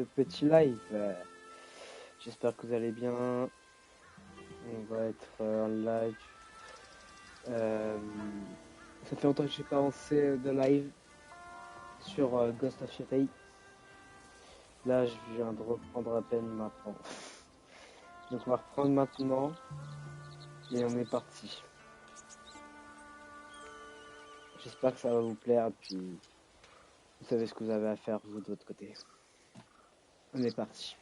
ce petit live. J'espère que vous allez bien. On va être en live. Ça fait longtemps que j'ai pas lancé de live sur Ghost of Yotei. Là, je viens de reprendre à peine maintenant. Donc on va reprendre maintenant. Et on est parti. J'espère que ça va vous plaire. Puis vous savez ce que vous avez à faire vous de votre côté. On est parti.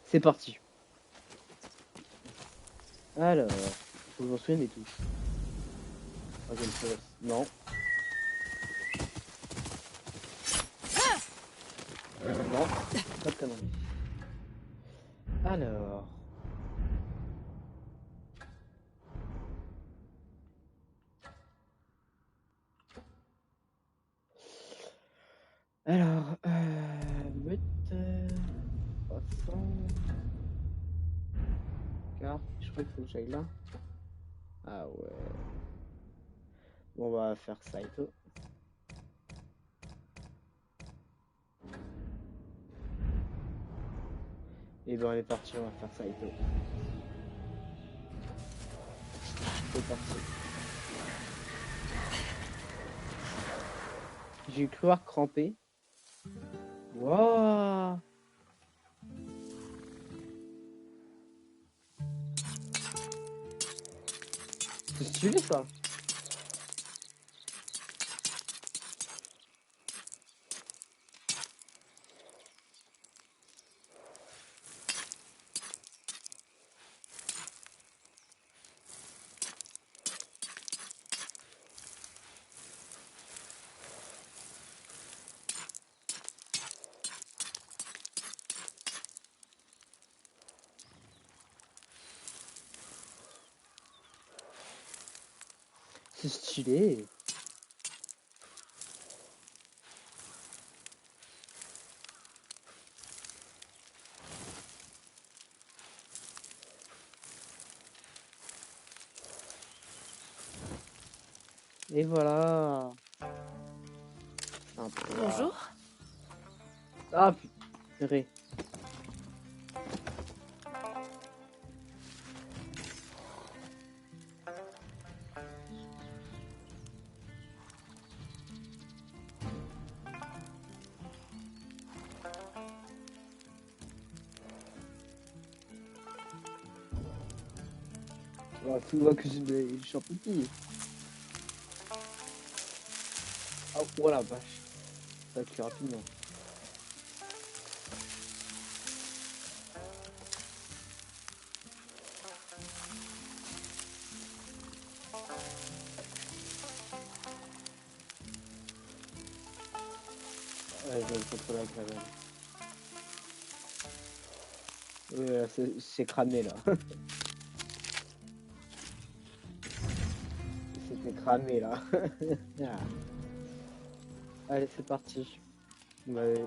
C'est parti. Alors, faut que j'en souvienne et tout. Non. Non, pas de conneries. Alors. Alors, meute, 300. Carte, je crois qu'il faut que j'aille là. Ah ouais. Bon, on va faire Saito. Et ben, on est parti, on va faire Saito. C'est parti. J'ai cru voir cramper. Waouh! C'est stylé ça! C'est stylé! Et voilà! Bonjour. Ah purée! Oh, tout va cuisine des champignons. Ah, oh la vache! Ça cuit rapidement. Ouais, je vais le contrôler avec la vanne. Ouais, c'est cramé là. C'était cramé là. Ah. Allez, c'est parti. Ouais, je vais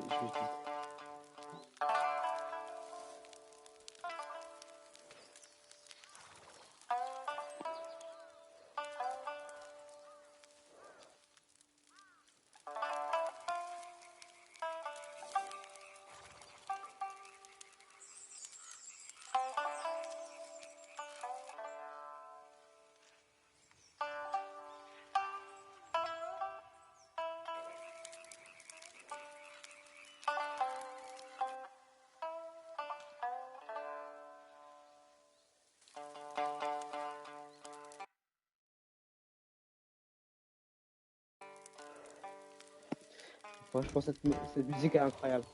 Franchement, cette musique est incroyable.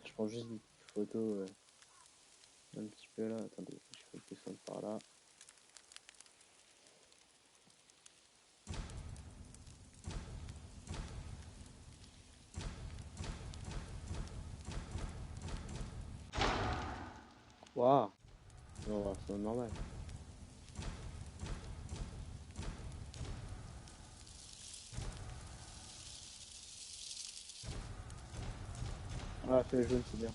Je prends juste une photo un petit peu là. Attendez, je vais descendre par là. Waouh! Non, c'est normal. Ah, fais le jaune, c'est bien.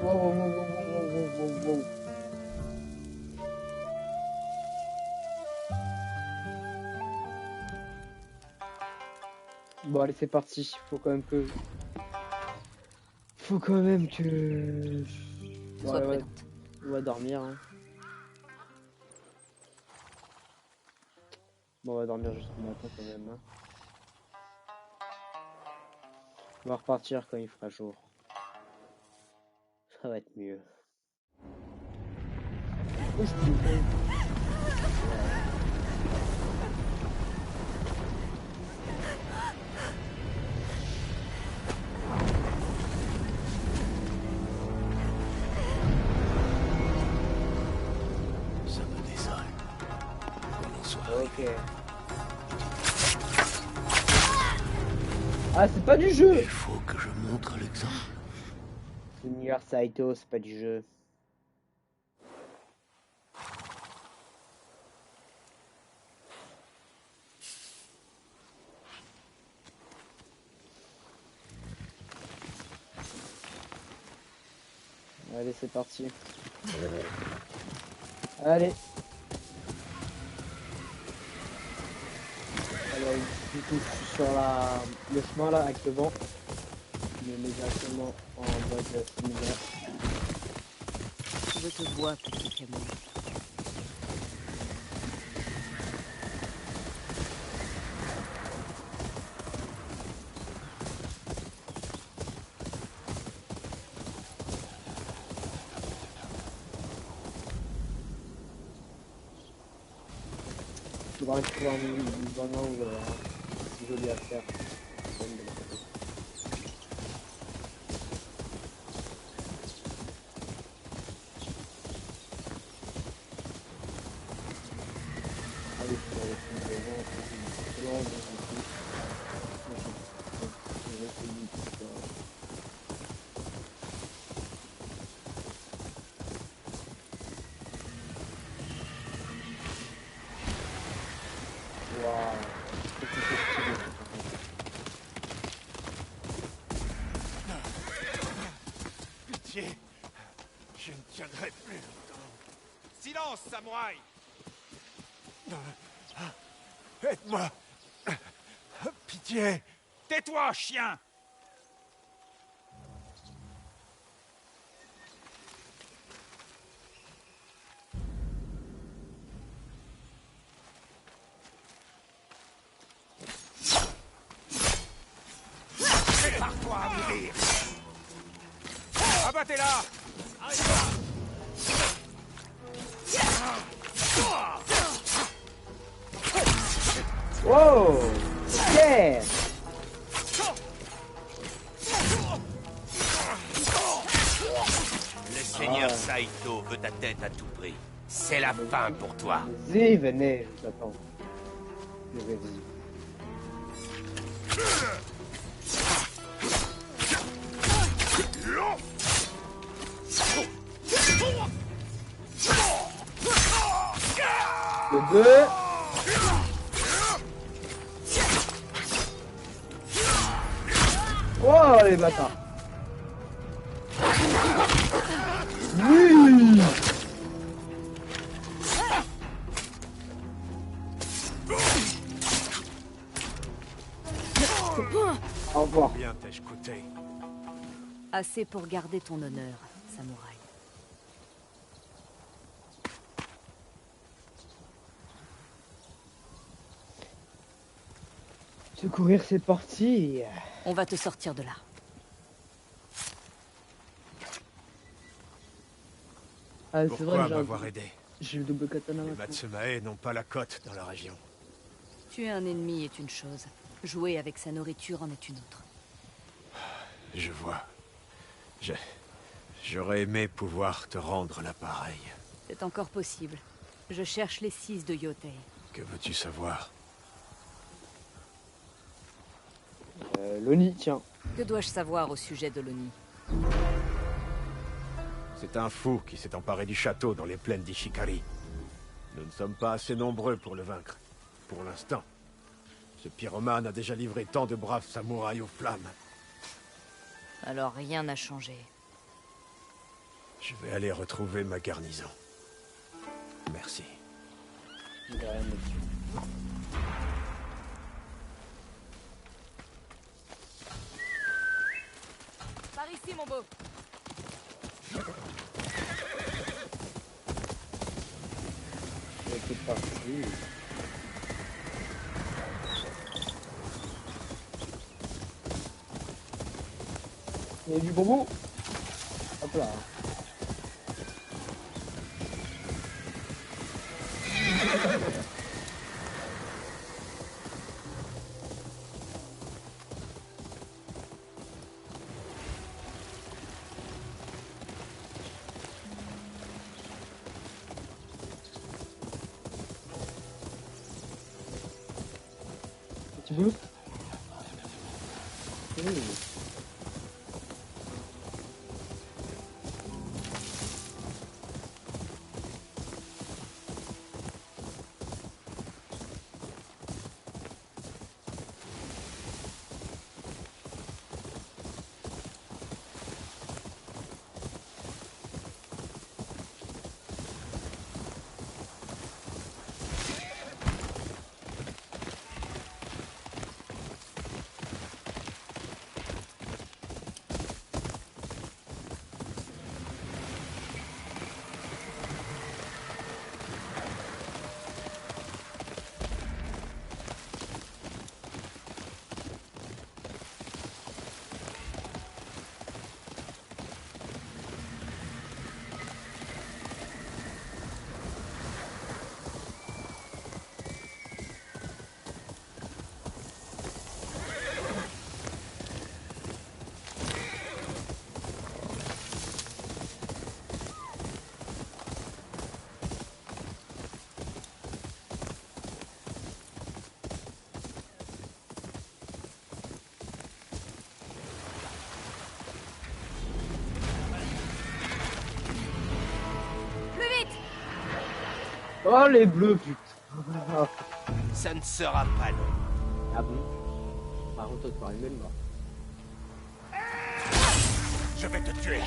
Wow, wow, wow, wow, wow, wow, wow, wow. Bon, allez, c'est parti. Faut quand même que... Bon, Sois allez, prudente. on va dormir. Hein. Bon, on va dormir jusqu'au matin quand même. Hein. On va repartir quand il fera jour. Ça va être mieux. Oh, je peux- Ça me désole. On en soit Ok. Ah, c'est pas du jeu! Il faut que je montre l'exemple. L'univers Saito, c'est pas du jeu. Allez, c'est parti. Allez. Alors, du coup, je suis sur le chemin là avec le vent. Je me mets directement en mode similaire. Je te vois, petit Camus. Il faudra trouver un bon angle. Hein. C'est joli à faire. Bonne de l'autre côté. Allez, je vais aller prendre le vent. C'est long, donc, du coup, je vais essayer de faire. Waouh, c'est plutôt stylé ça par contre. Pitié, je ne tiendrai plus longtemps. Silence, samouraï! Aide-moi! Pitié! Tais-toi, chien! Prépare-toi à mourir! Abattez-la! Wow! Yeah! Le seigneur Saito veut ta tête à tout prix. C'est la fin pour toi. Vas-y, venez, je vous attends. Je vais y. Le 2. Oh les bâtards. Oui. Au revoir. Bien t'ai-je coûté. Assez pour garder ton honneur, samouraï. Secourir, c'est parti. On va te sortir de là. Ah, c'est vrai Pourquoi que m'avoir aidé? j'ai le double katana Les maintenant. Matsumae n'ont pas la cote dans la région. Tuer un ennemi est une chose. Jouer avec sa nourriture en est une autre. Je vois. J'aurais aimé pouvoir te rendre l'appareil. C'est encore possible. Je cherche les 6 de Yotei. Que veux-tu savoir? Loni, tiens. Que dois-je savoir au sujet de l'Oni? C'est un fou qui s'est emparé du château dans les plaines d'Ishikari. Nous ne sommes pas assez nombreux pour le vaincre. Pour l'instant. Ce pyromane a déjà livré tant de braves samouraïs aux flammes. Alors rien n'a changé. Je vais aller retrouver ma garnison. Merci. Il y a rien dessus. Par ici, mon beau. C'est parti. Il y a du bonbon. Hop là. Petit bout. Oh les bleus, putain. Ça ne sera pas long. Ah bon? Par contre, toi, tu parles même pas. Je vais te tuer.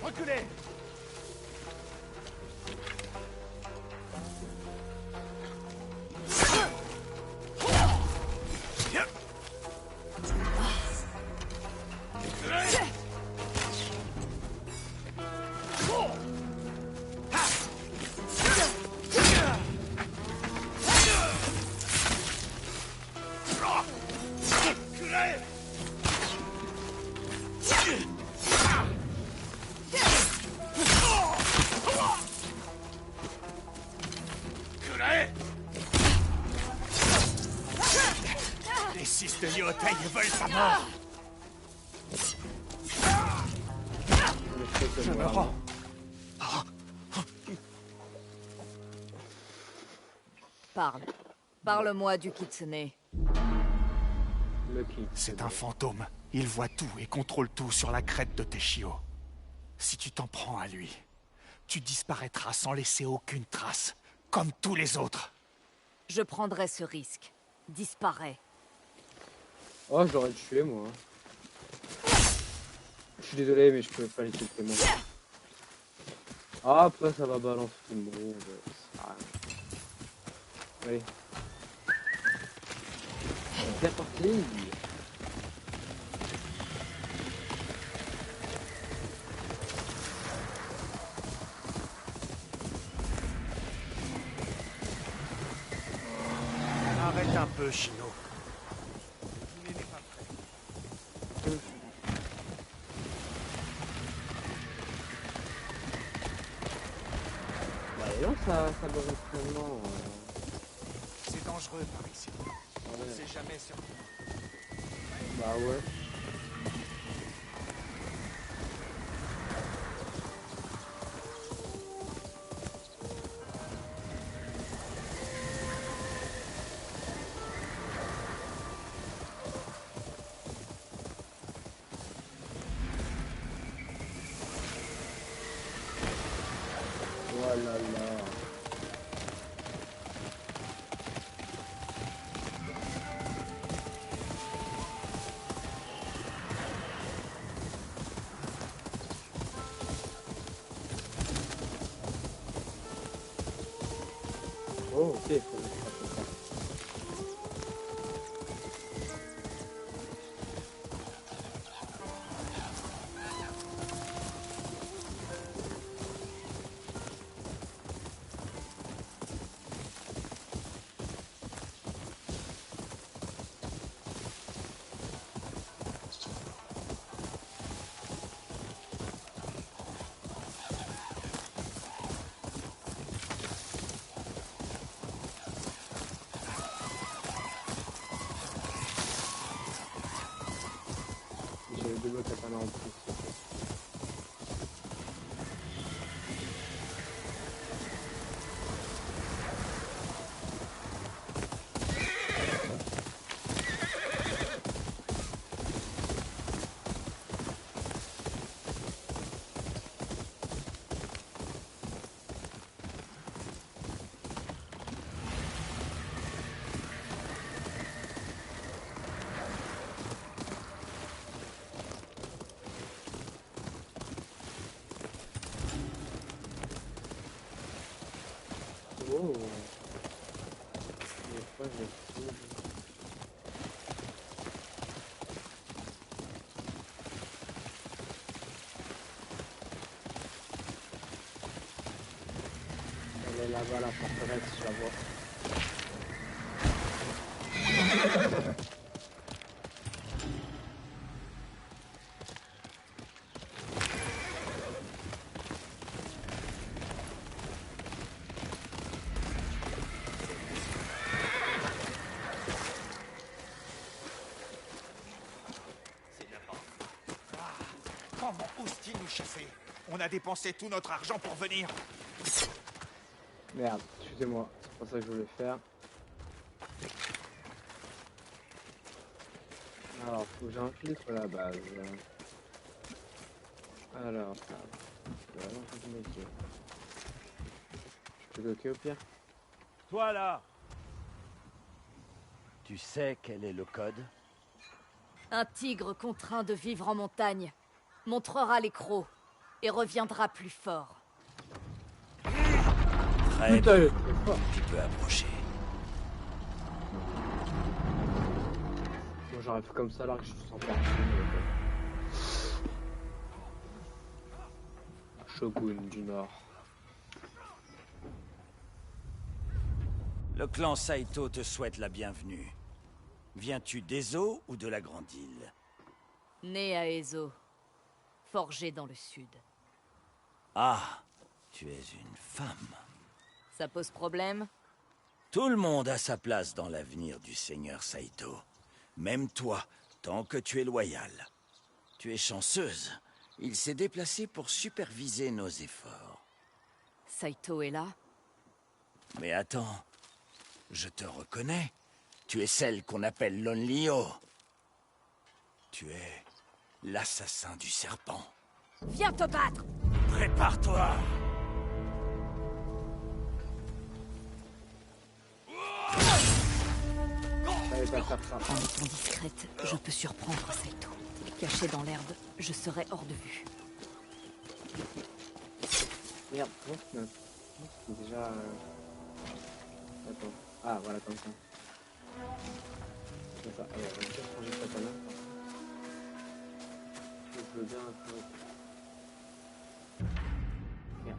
Reculez. Les 6 de Yotei veulent sa mort. Je me rends. Parle. Parle-moi du Kitsune. Le clip. C'est un fantôme. Il voit tout et contrôle tout sur la crête de Teshio. Si tu t'en prends à lui, tu disparaîtras sans laisser aucune trace, comme tous les autres. Je prendrai ce risque. Disparais. Oh, j'aurais tué moi. Je suis désolé, mais je peux pas les tuer moi. Ah, après ça va balancer tout le monde. Ah. Allez. C'est parti. Arrête un peu, Shino. Non, ça me tellement. C'est dangereux par ici. On ne Ouais. sait jamais sur... Bah ouais. Oh là là. Oh, ok, faut que je fasse ça. J'ai le double katana en plus. Oh. Des fois, je trouve. Elle est là-bas, la forteresse, je la vois. C'est n'importe Comment ose-t-il nous chasser? On a dépensé tout notre argent pour venir. Merde, excusez-moi, c'est pas ça que je voulais faire. Alors, faut que j'infiltre la base. Alors, ça. Voilà, faut que je mette. Je peux bloquer au pire? Toi là! Tu sais quel est le code? Un tigre contraint de vivre en montagne montrera les crocs et reviendra plus fort. Très Putain, bien. c'est fort. Tu peux approcher. Moi j'arrive comme ça alors que je suis sans partie. Shogun du Nord. Le clan Saito te souhaite la bienvenue. Viens-tu d'Ezo ou de la Grande Île? Né à Ezo, forgé dans le sud. Ah, tu es une femme. Ça pose problème? Tout le monde a sa place dans l'avenir du seigneur Saito. Même toi, tant que tu es loyal. Tu es chanceuse. Il s'est déplacé pour superviser nos efforts. Saito est là? Mais attends, je te reconnais. Tu es celle qu'on appelle Lonlyo. Tu es l'assassin du serpent. Viens te battre! Prépare-toi! Fallait pas faire ça. En étant discrète, je peux surprendre Saito. Caché dans l'herbe, je serai hors de vue. Merde, comment tu m'as. C'est déjà. Attends. Ah, voilà, comme ça. C'est ça. Alors, on va juste changer de katana. Je veux bien. Merde.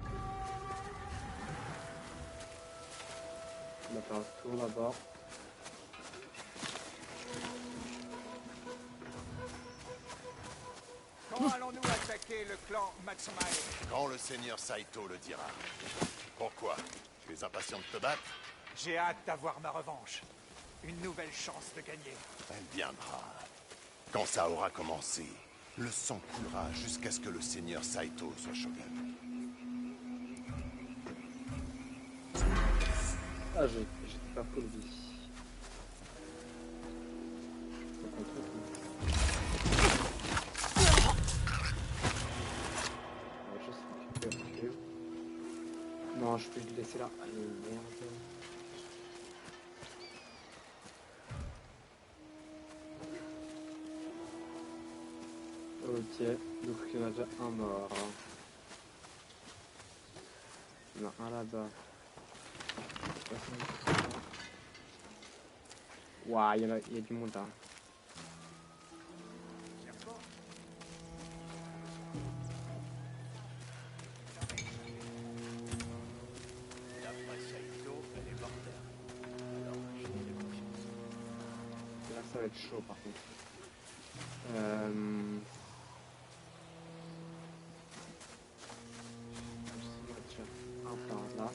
On va faire un tour d'abord. Comment allons-nous, Aztec? attaquer le clan Matsumae. Quand le seigneur Saito le dira. Pourquoi? Tu es impatient de te battre? J'ai hâte d'avoir ma revanche. Une nouvelle chance de gagner. Elle viendra. Quand ça aura commencé, le sang coulera jusqu'à ce que le seigneur Saito soit shogun. Ah, j'étais pas full vie. Non, je peux le laisser là. Allez, merde. Ok, donc il y en a déjà un mort. Il y en a un là-bas. Waouh, il y a du monde là. D'après Saito, elle est mortelle. Alors, je lui fais confiance. Là, ça va être chaud par contre. Un par là.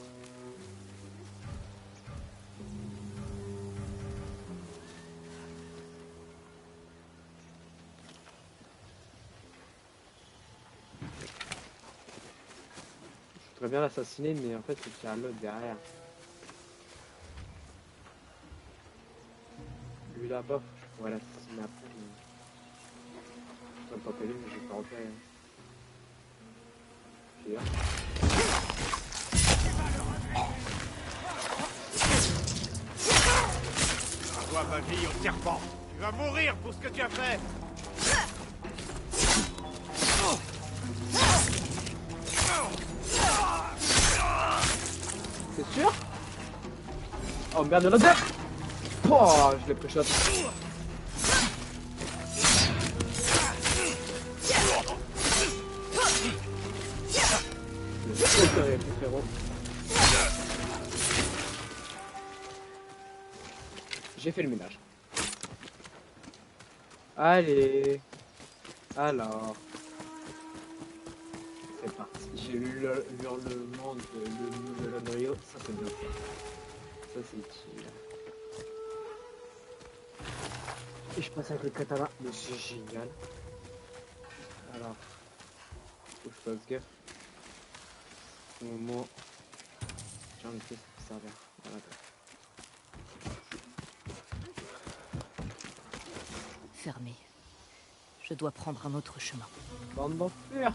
Je voudrais bien l'assassiner, mais en fait, il y a l'autre derrière. Lui là-bas, je pourrais l'assassiner après. Je ne pas péter, mais je vais pas repérer. Puis là. Toi, ma vie au serpent. Tu vas mourir pour ce que tu as fait. C'est sûr? Oh merde, il y en a deux! Oh, je l'ai pré-shot. Frérot. J'ai fait le ménage. Allez. Alors. C'est parti. J'ai eu l'hurlement de l'Onryo. Ça c'est bien fait. Ça c'est utile. Et je passe avec le katana. Mais c'est génial. Alors. Faut que je fasse gaffe. Au moment. J'ai envie de faire ça servir. Voilà. Fermé. Je dois prendre un autre chemin. Bande d'enfer.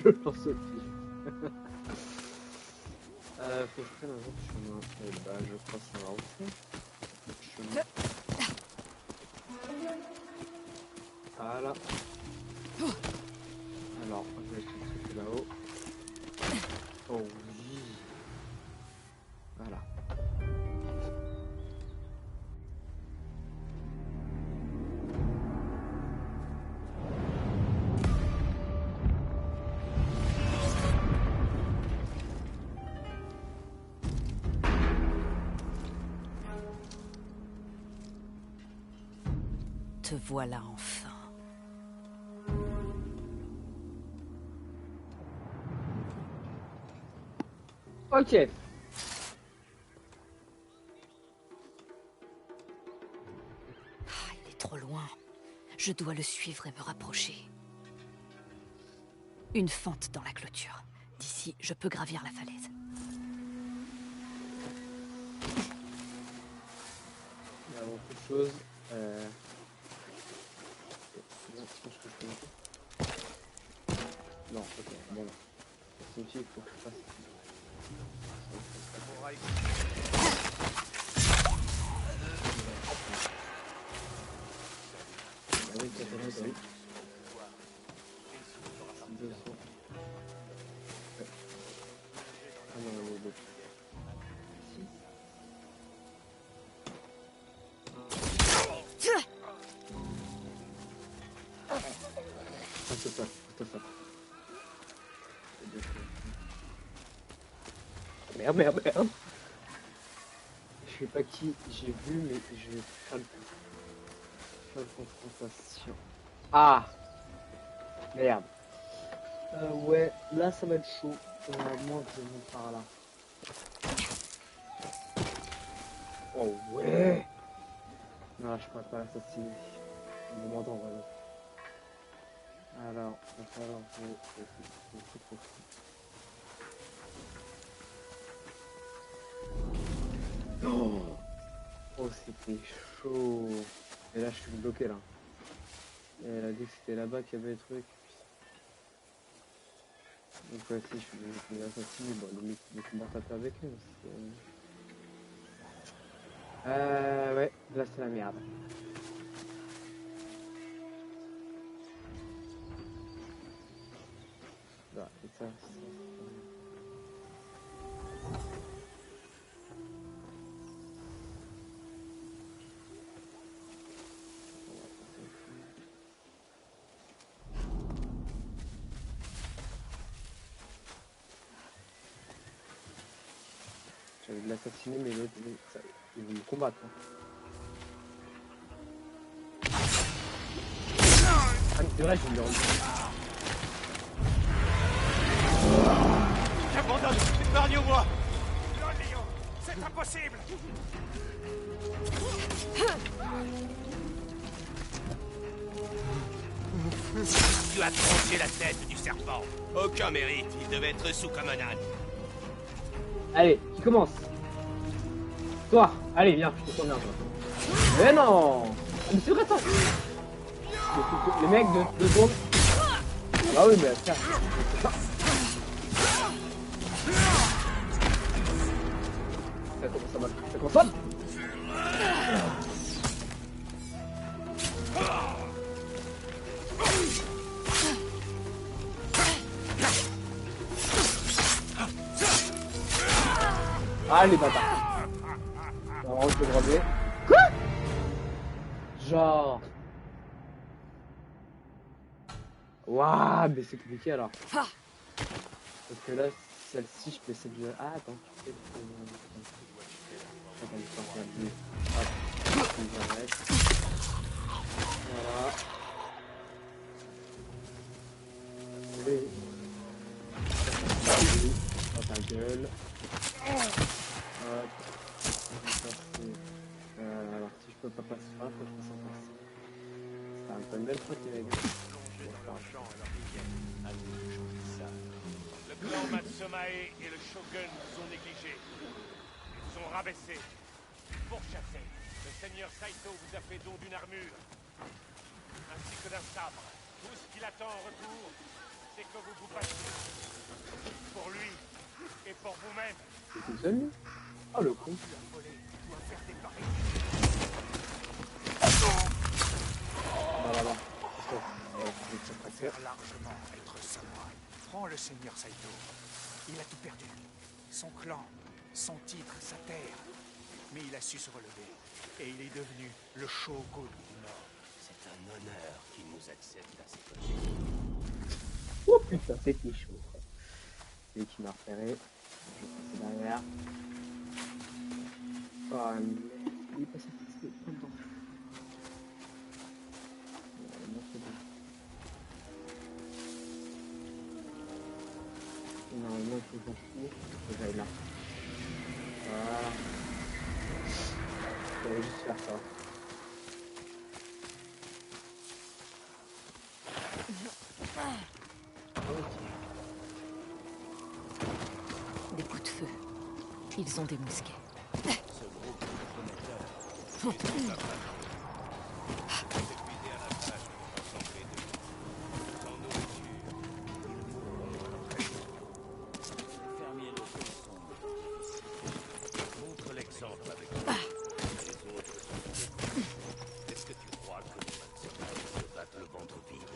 Je pense aussi. Faut que je prenne un autre chemin. Et bah, je crois que ça va aussi. Chemin. Voilà. Alors, je vais essayer de là-haut. Oh oui. Voilà. Te voilà enfin. Ok. Il est trop loin. Je dois le suivre et me rapprocher. Une fente dans la clôture. D'ici, je peux gravir la falaise. Il y a beaucoup de choses. Je pense que je peux monter. Non, ok, bon. C'est utile, il faut que je fasse. Ah oui, ça fait longtemps, oui. 200. Ouais. Ah non, il y a d'autres. Ah, c'est ça, c'est ça. Merde, merde, merde. Je sais pas qui j'ai vu, mais je vais faire le confrontation. Ah! Merde. Ouais, là ça va être chaud. Moi je vais monter par là. Oh ouais. Non, je pourrais pas l'assassiner. On me demande en vrai. Alors, il va falloir Oh, oh c'était chaud. Et là je suis bloqué là. Et elle a dit que c'était là-bas qu'il y avait des trucs. Donc ouais, si je vais l'assassiner, bon limite de combat taper avec eux. Ouais, là c'est la merde. Là, et ça. J'avais de l'assassiner, mais l'autre, il veut me combattre. Hein. Ah, mais c'est vrai, je vais le rendre. J'abandonne, épargne-moi. Non, Léon, c'est impossible. Tu as tranché la tête du serpent. Aucun mérite, il devait être sous comme un âne. Allez, qui commence? Toi, allez, viens, je te soigne un peu. Mais non! Mais c'est vrai ça! Les mecs de secondes. Ah oui, mais tiens. Ça consomme? Ah les bâtards. Alors je peux graver. Quoi? Genre. Waouh, mais c'est compliqué alors. Parce que là, celle-ci, je peux essayer de... Ah attends, je peux... Voilà. Oui. Oh ta gueule. Alors si je peux pas passer par là, faut que je passe en face. C'est un peu une belle faute les mecs. Le clan Matsumae et le shogun sont négligés. Ils sont rabaissés, pourchassés. Le seigneur Saito vous a fait don d'une armure, ainsi que d'un sabre. Tout ce qu'il attend en retour, c'est que vous vous battiez. Pour lui et pour vous-même. C'est tout seul lui? Oh le con. Voilà. Je préfère largement être samouraï. Prends le seigneur Saito. Il a tout perdu. Son clan, son titre, sa terre. Mais il a su se relever. Et il est devenu le Shogun du Nord. C'est un honneur qu'il nous accepte à ses côtés. Oh putain, c'était chaud. C'est lui qui m'a repéré. Je vais passer derrière. Oh merde. Il est passé combien de temps? Normalement, il faut que je j'aille là. Voilà. Je vais juste faire ça. Des coups de feu. Ils ont des mousquets. Ce groupe est prometteur. Fermiers locaux sont... Montre l'exemple avec toi. Les autres sont... Est-ce que tu crois que les Matsumae se battent le ventre vide?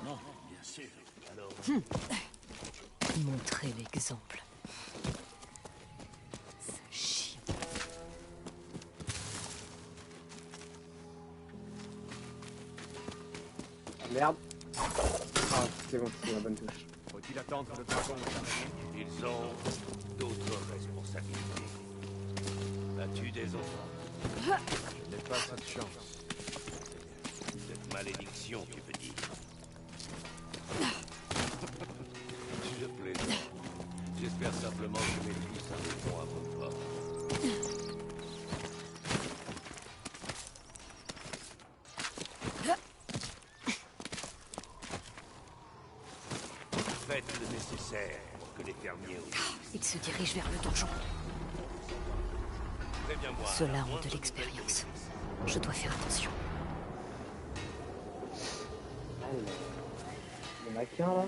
Non, bien sûr. Alors... Montrez l'exemple. Ça chie. Ah, merde. Ah, c'est bon, c'est la bonne touche. Faut-il attendre le dragon? Ils ont d'autres responsabilités. As-tu des enfants? Je n'ai pas cette chance. Cette malédiction, tu veux dire? simplement que mes fils arriveront à bonne port. Faites le nécessaire pour que les fermiers obéissent. Il se dirige vers le donjon. Préviens-moi. Ceux-là ont de l'expérience. Je dois faire attention. Il y en a qu'un là.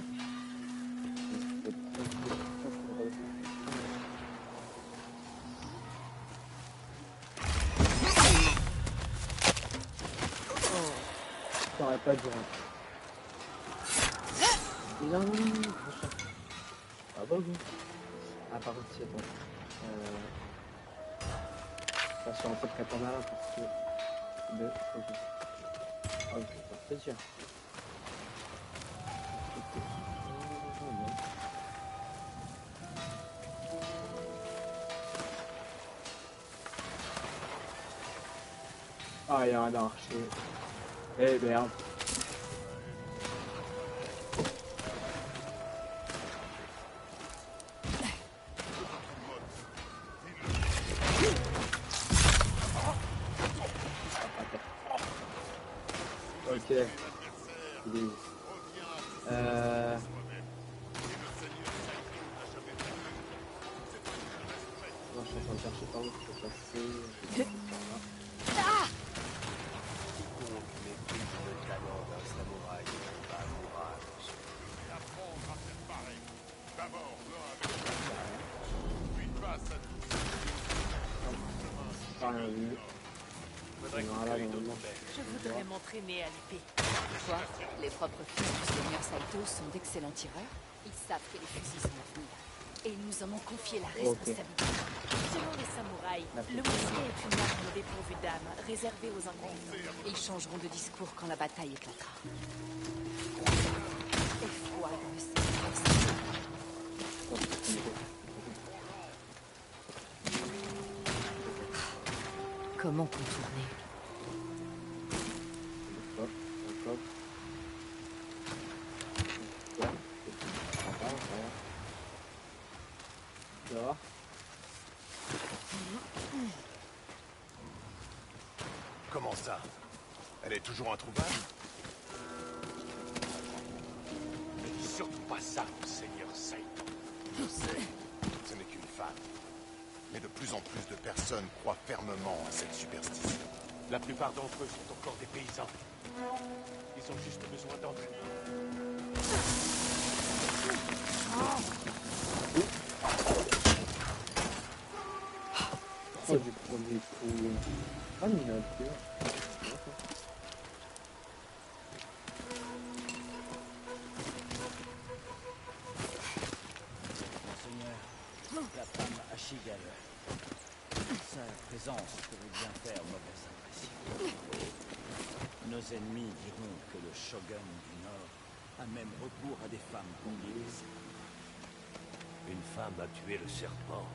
Ça aurait pas dû rentrer. Non, non, non, non, ah bah oui. Ah par contre, c'est bon. Ça sur un peu de katana parce que... Ah ok, ça fait plaisir. Ah, il y a un archer. Eh merde. Ok. Il est où? Non, je suis en train de chercher par où je peux passer. Quiconque méprise le talent d'un samouraï n'est pas mourage. Apprendre à faire pareil. D'abord l'un avec l'autre, puis face à tous. Pas rien vu. Faudrait qu'on Voilà, cueille normalement. d'autres bêtes. Je voudrais m'entraîner à l'épée. Toi, les propres fils du seigneur Saito sont d'excellents tireurs. Ils savent que les fusils sont l'avenir. Et ils nous en ont confié la responsabilité. Selon les samouraïs, le mousquet est une arme dépourvue d'âme, réservée aux inconnus. Ils changeront de discours quand la bataille éclatera. Effroi dans le seigneur Saito. Comment contourner? Dehors. Comment ça? Elle est toujours introuvable? Ne dis surtout pas ça au seigneur Saito. Je sais, ce n'est qu'une femme. Mais de plus en plus de personnes croient fermement à cette superstition. La plupart d'entre eux sont encore des paysans. Ils ont juste besoin d'entraînement. Oh, du premier coup. Ah, miniature. Monseigneur, la femme Ashigale. Sa présence pourrait bien faire mauvaise impression. Nos ennemis diront que le shogun du Nord a même recours à des femmes congolaises. Une femme a tué le serpent.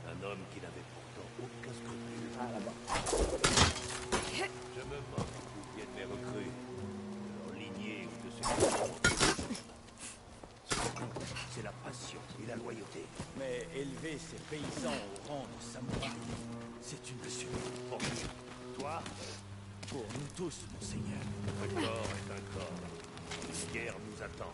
Un homme qui n'avait pourtant aucun scrupule. Ah, là-bas. Je me moque d'où viennent les recrues. De leur lignée ou de ce qu'ils font. Ce qui compte, c'est la passion et la loyauté. Mais élever ces paysans au rang de samouraï, c'est une insulte. Pour qui? Toi? Pour nous tous, monseigneur. Un corps est un corps. Une guerre nous attend.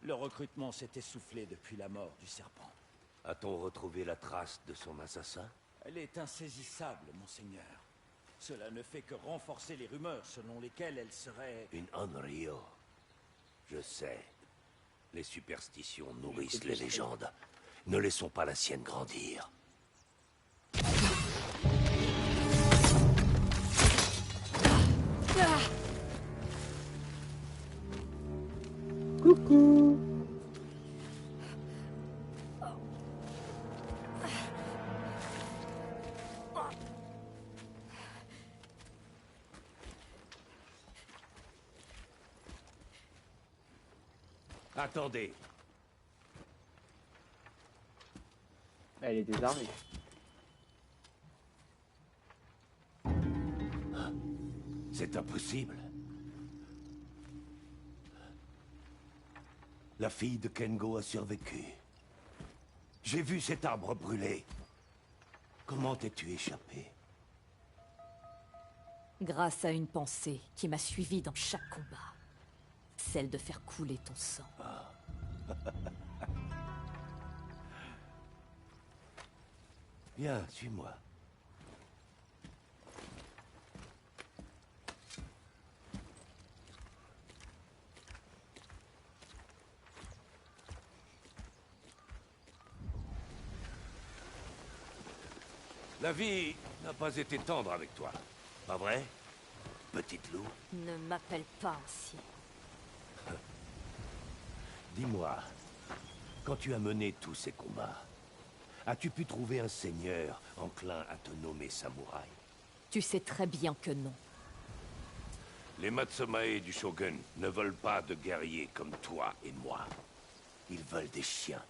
Le recrutement s'est essoufflé depuis la mort du serpent. A-t-on retrouvé la trace de son assassin? Elle est insaisissable, monseigneur. Cela ne fait que renforcer les rumeurs selon lesquelles elle serait... Une Onryo. Je sais. Les superstitions nourrissent les légendes. Ne laissons pas la sienne grandir. Coucou. Attendez. Elle est désarmée. C'est impossible. La fille de Kengo a survécu. J'ai vu cet arbre brûler. Comment t'es-tu échappé? Grâce à une pensée qui m'a suivi dans chaque combat. Celle de faire couler ton sang. Viens, suis-moi. La vie n'a pas été tendre avec toi, pas vrai, petite loup? Ne m'appelle pas ainsi. Dis-moi, quand tu as mené tous ces combats, as-tu pu trouver un seigneur enclin à te nommer samouraï? Tu sais très bien que non. Les Matsumae du Shogun ne veulent pas de guerriers comme toi et moi. Ils veulent des chiens,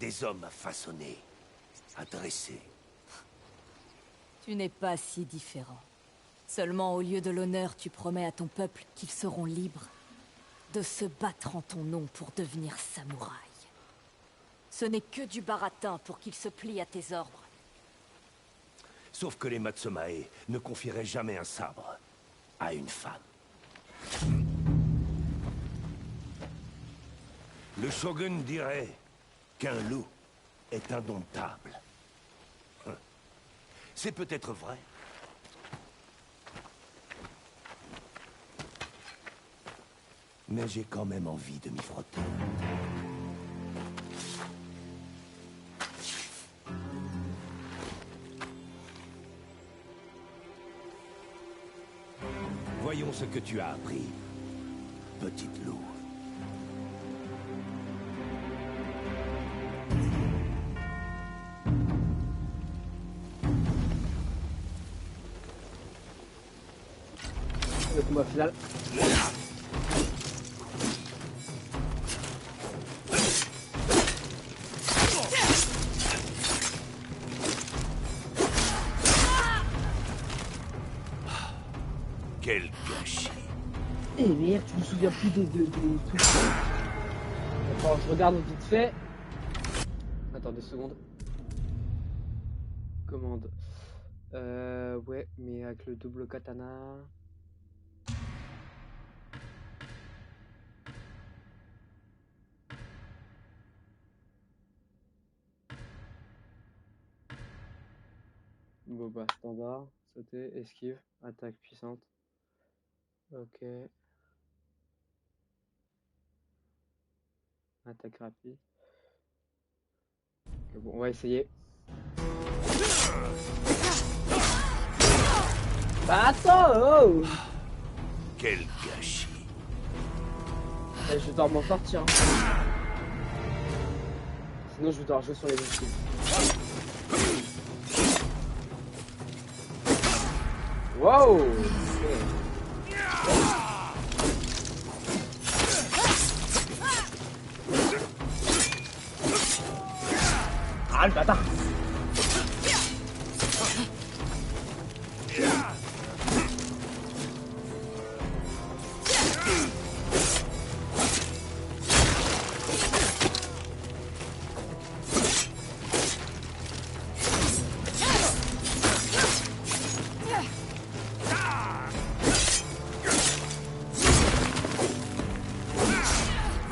des hommes à façonner, à dresser. Tu n'es pas si différent. Seulement, au lieu de l'honneur, tu promets à ton peuple qu'ils seront libres de se battre en ton nom pour devenir samouraï. Ce n'est que du baratin pour qu'ils se plient à tes ordres. Sauf que les Matsumae ne confieraient jamais un sabre à une femme. Le shogun dirait qu'un loup est indomptable. C'est peut-être vrai. Mais j'ai quand même envie de m'y frotter. Voyons ce que tu as appris, petite loup. Le combat final. Quel gâchis. Eh merde, tu me souviens plus des trucs. Attends, je regarde vite fait. Attends 2 secondes. Commande. Ouais, mais avec le double katana. Bon bah standard, sauter, esquive, attaque puissante. Ok. Attaque rapide. Ok, bon, on va essayer. Bah attends, oh Quel gâchis. Je dois m'en sortir. Hein. Sinon je vais devoir jouer sur les esquives. Wow, ah le bâtard.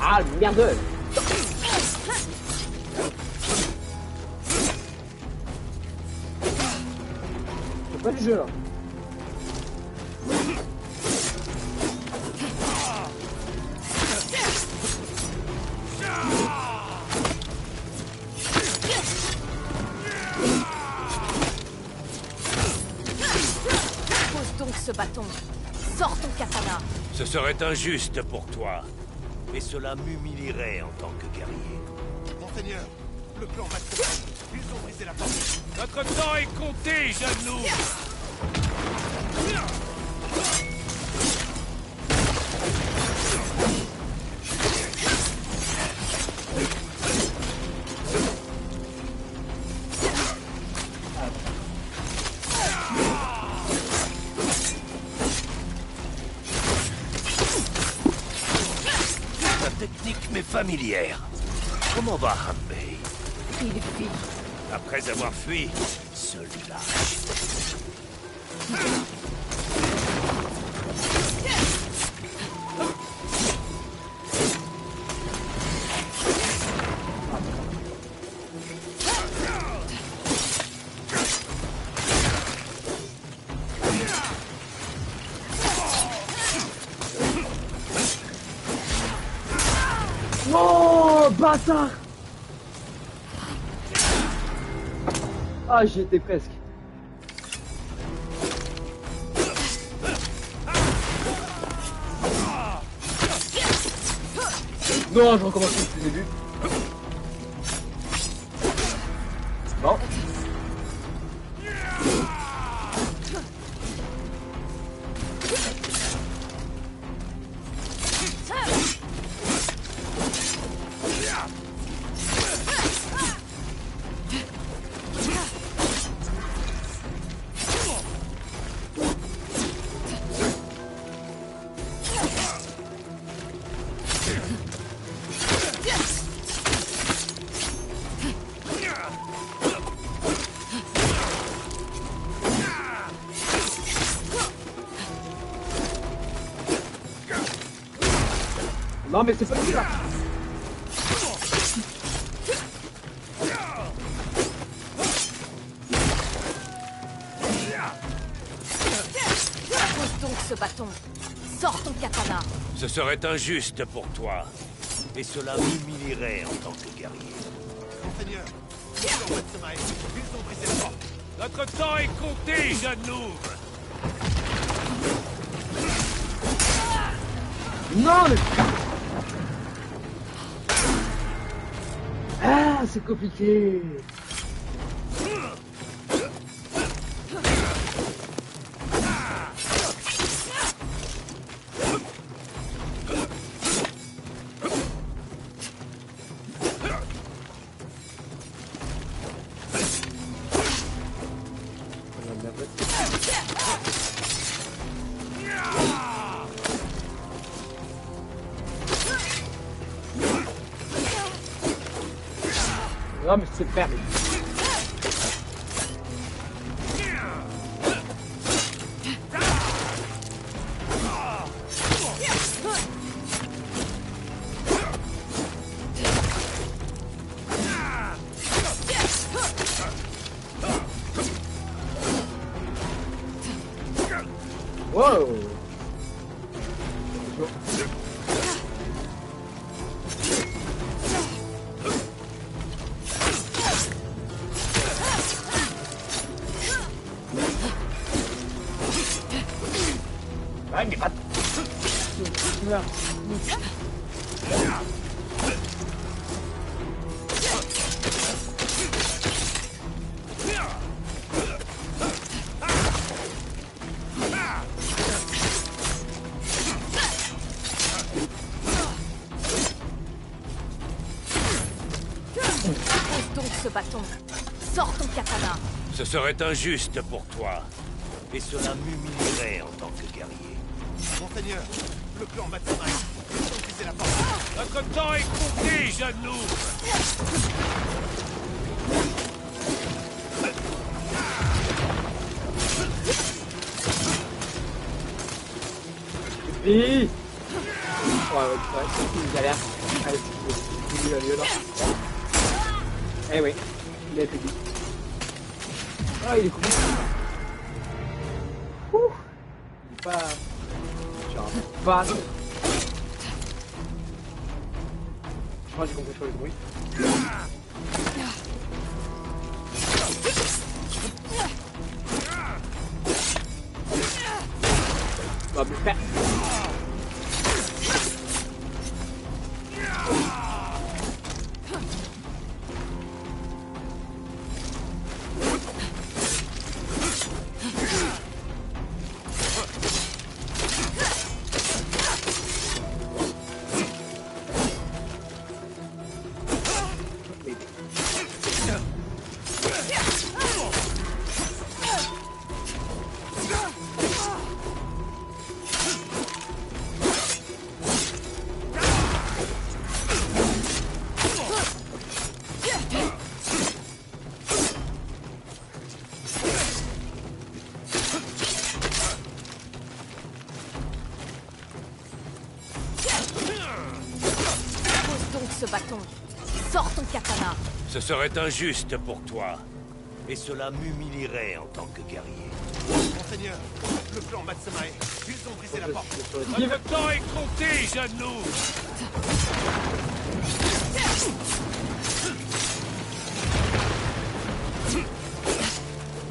Ah merde. C'est pas du jeu là. Pose donc ce bâton. Sors ton katana. Ce serait injuste pour toi. Mais cela m'humilierait en tant que guerrier. Monseigneur, le clan Matsumae, ils ont brisé la porte. Notre temps est compté, jeune loup. familière. Comment va Hanbei? Il fuit. Après avoir fui, seul lâche. Oh, bâtard! Ah, j'y étais presque. Non, je recommence depuis le début. Bon. Non mais c'est pas lui là. Pose donc ce bâton. Sors ton katana. Ce serait injuste pour toi. Et cela m'humilierait en tant que guerrier. Monseigneur, ils ont brisé la porte. Notre temps est compté, jeune louve. Non mais... Ah, c'est compliqué. Non mais c'est permis. Wow. Ouais, mais pas... Pose donc ce bâton. Sors ton katana. Ce serait injuste pour toi. Et cela m'humilierait en tant que guerrier. Monseigneur, le clan Matsumai, ils ont brisé la porte. Notre temps est compté, jeune louve. Oui. Ouais, il galère. Allez, c'est mieux là. Eh oui, il a été dit. Ah, il est cool. Ouh. Il est pas... Genre, pas... Je crois que j'ai compris sur le bruit. Bah, mais faire... bâton. Sors ton katana. Ce serait injuste pour toi. Et cela m'humilierait en tant que guerrier. Monseigneur, le clan Matsamae, ils ont brisé la porte. Votre temps est compté, jeune loup.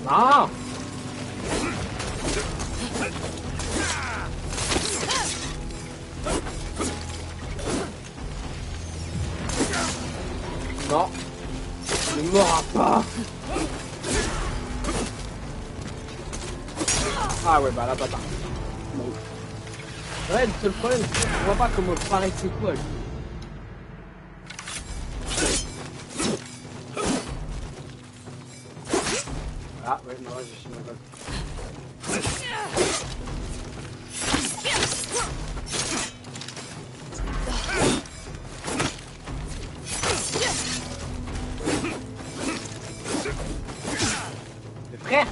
Non. Non. Il ne m'aura pas. Ah ouais, bah là, bâtard. Bon. Ouais, le seul problème, c'est qu'on voit pas comment paraît c'est quoi, lui. Ah ouais, non, là, j'ai fini ma balle. Le frère.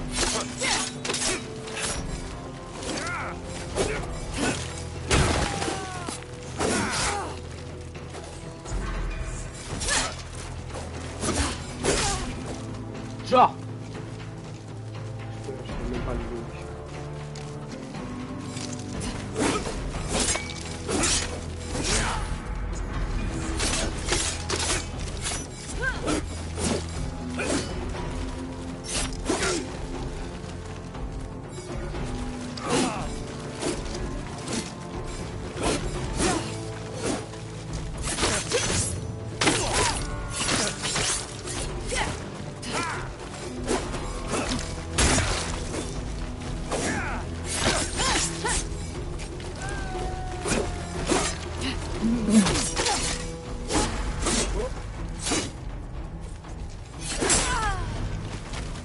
Genre. Je peux même pas le jouer.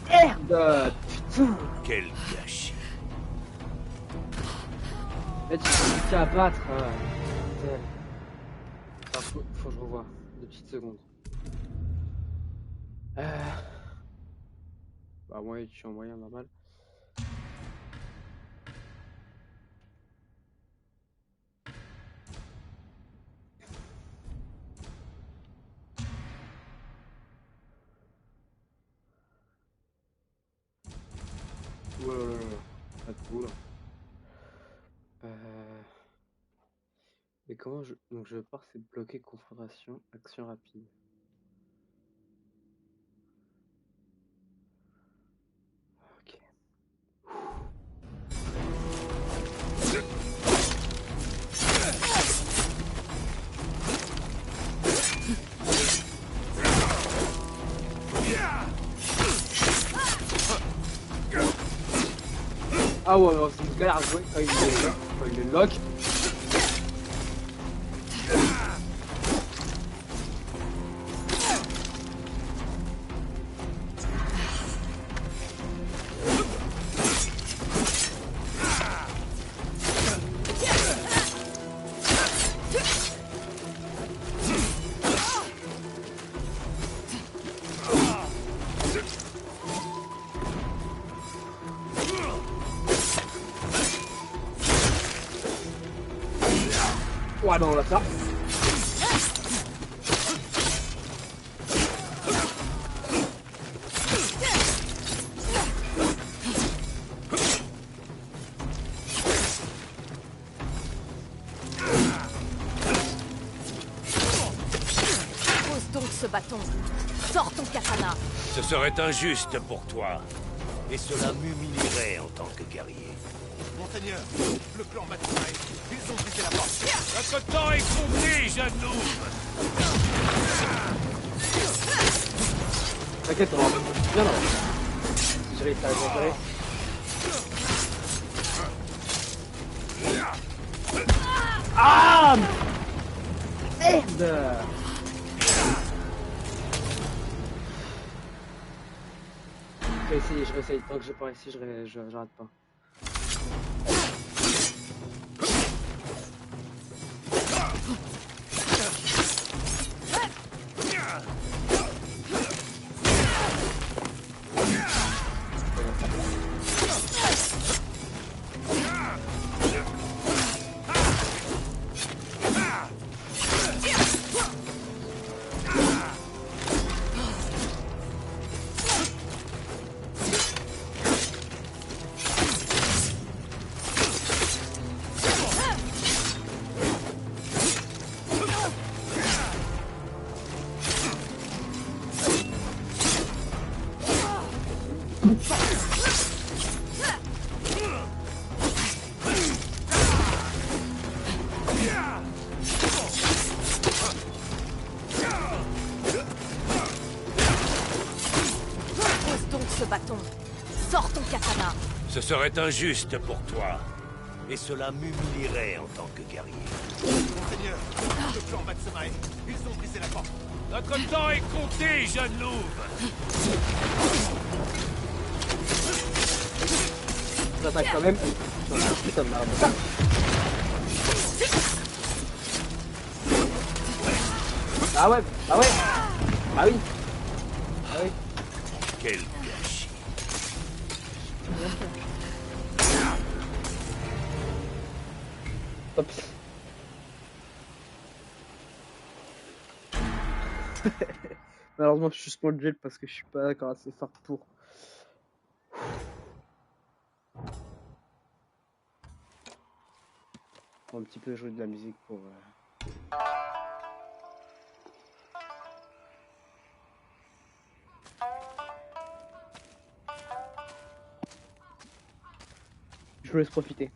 Merde. Putain. Quel gâchis. Mais tu peux qu'à battre. Enfin, faut que je revoie. 2 petites secondes. Bah ouais, je suis en moyen normal. Ouais, pas de boule. Mais comment je... Donc je pars, c'est bloquer confrontation, action rapide. Ok. Ah ouais, c'est une galère à jouer quand il est lock. Ouais, non, on l'a ça. Pose donc ce bâton. Sors ton katana. Ce serait injuste pour toi. Et cela m'humilierait en tant que guerrier. Monseigneur, le clan Matsamae, ils ont brisé la porte. Votre temps est compté, jeune loup. T'inquiète, on va bien là. Si je réussis à le gérer. Ah merde. Je réessaye. Tant que j'ai pas réussi, j'arrête pas. Pose donc ce bâton. Sors ton katana. Ce serait injuste pour toi. Et cela m'humilierait en tant que guerrier. Monseigneur, le clan Matsumae, ils ont brisé la porte. Notre temps est compté, jeune louve. J'attaque quand même. Putain de merde. Ah ouais, ah ouais. Ah oui. Ah oui. Quel gâchis. Hop. Malheureusement, je suis spawn gel parce que je suis pas encore assez fort pour. Faut un petit peu jouer de la musique pour. Je vous laisse profiter.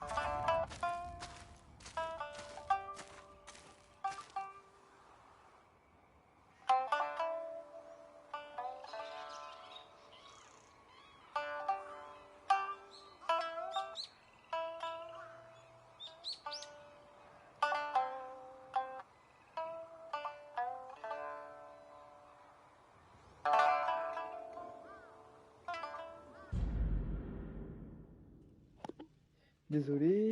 Désolé.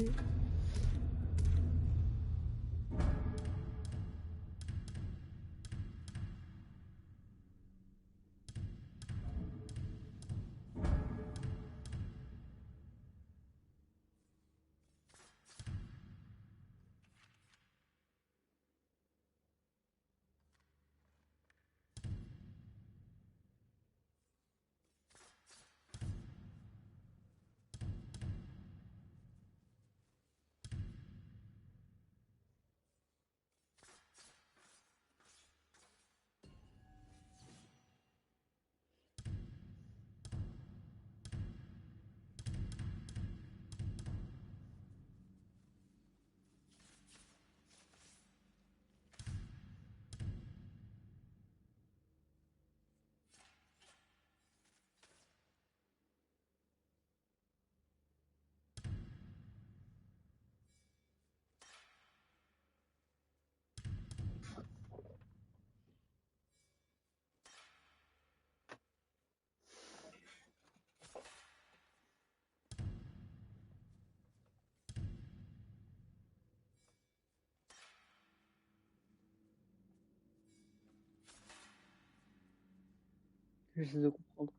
J'essaie de comprendre.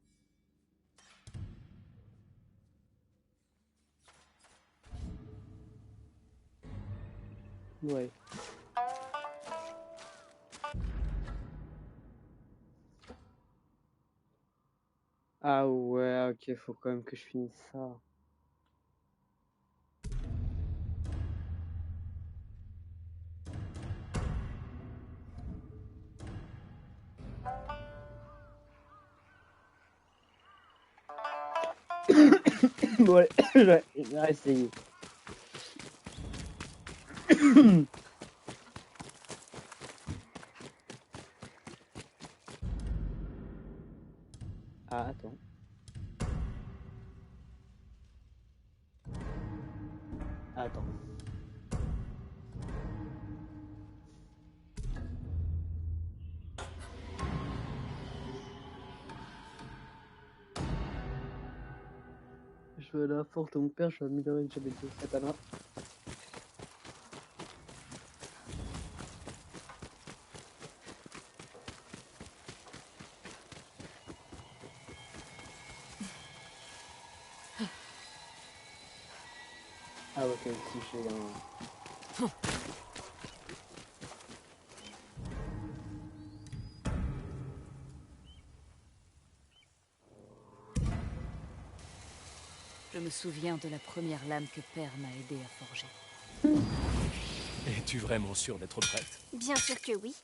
Ouais. Ah ouais, ok, faut quand même que je finisse ça. Bon, allez, je vais essayer. Ah, attends. Attends. Je veux la force de mon père, je vais améliorer le j'avais de katana. Ah ok, si j'ai un... Je me souviens de la première lame que Père m'a aidé à forger. Es-tu vraiment sûre d'être prête? Bien sûr que oui.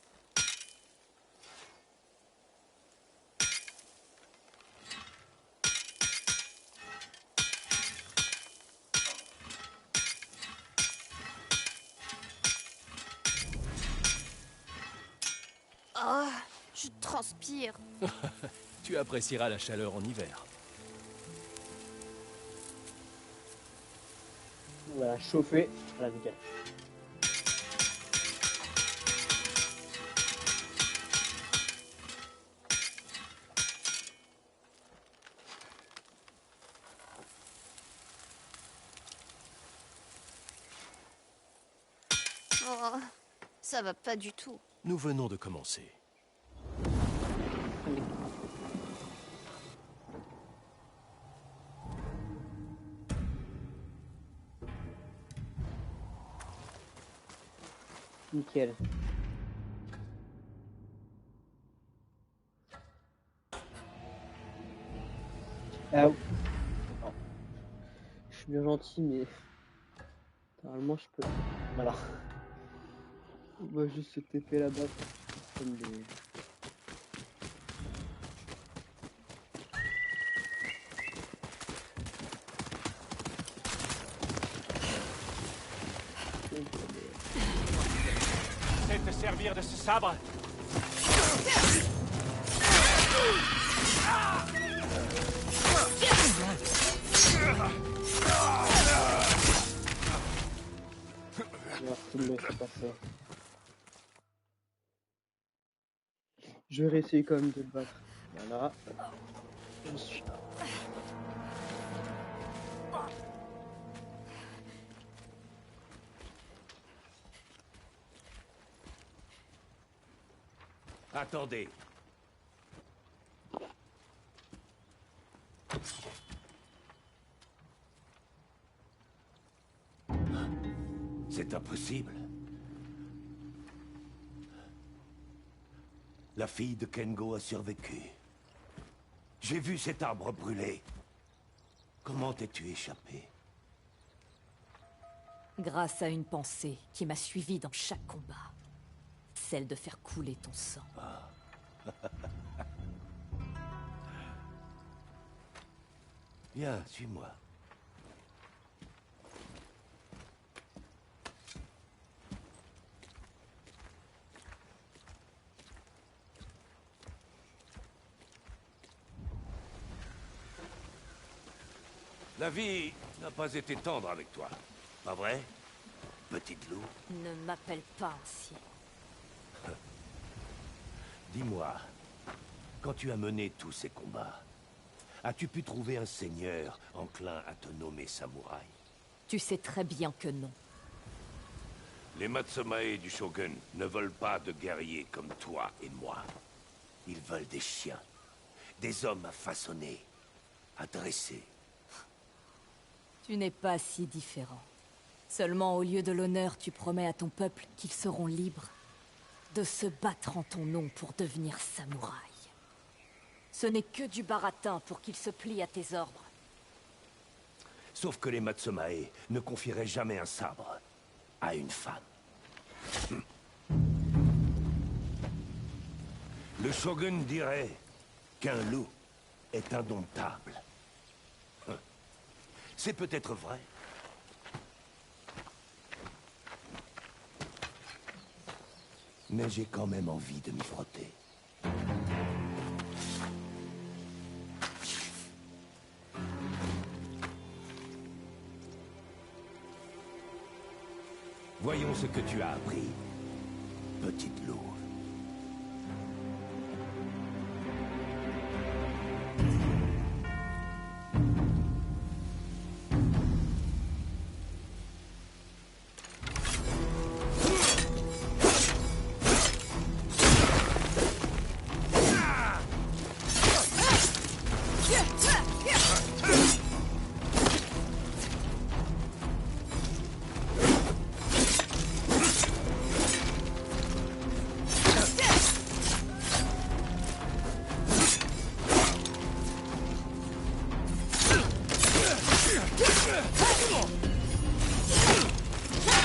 transpire. Tu apprécieras la chaleur en hiver. On va la chauffer. Voilà, nickel. Oh, ça va pas du tout. Nous venons de commencer. Nickel. Ah oui. Non. Je suis bien gentil, mais normalement je peux. Voilà. On va juste se TP là-bas. Comme des... Essaie de te servir de ce sabre. Merci de me laisser passer. Je vais réessayer quand même de le battre. Voilà. Je suis là. Attendez. C'est impossible. La fille de Kengo a survécu. J'ai vu cet arbre brûler. Comment t'es-tu échappé? Grâce à une pensée qui m'a suivi dans chaque combat. Celle de faire couler ton sang. Viens, suis-moi. La vie n'a pas été tendre avec toi, pas vrai, petite loup? Ne m'appelle pas ainsi. Dis-moi, quand tu as mené tous ces combats, as-tu pu trouver un seigneur enclin à te nommer samouraï? Tu sais très bien que non. Les Matsumae du Shogun ne veulent pas de guerriers comme toi et moi. Ils veulent des chiens, des hommes à façonner, à dresser. Tu n'es pas si différent. Seulement, au lieu de l'honneur, tu promets à ton peuple qu'ils seront libres de se battre en ton nom pour devenir samouraï. Ce n'est que du baratin pour qu'ils se plient à tes ordres. Sauf que les Matsumae ne confieraient jamais un sabre à une femme. Le Shogun dirait qu'un loup est indomptable. C'est peut-être vrai. Mais j'ai quand même envie de m'y frotter. Voyons ce que tu as appris, petite louve.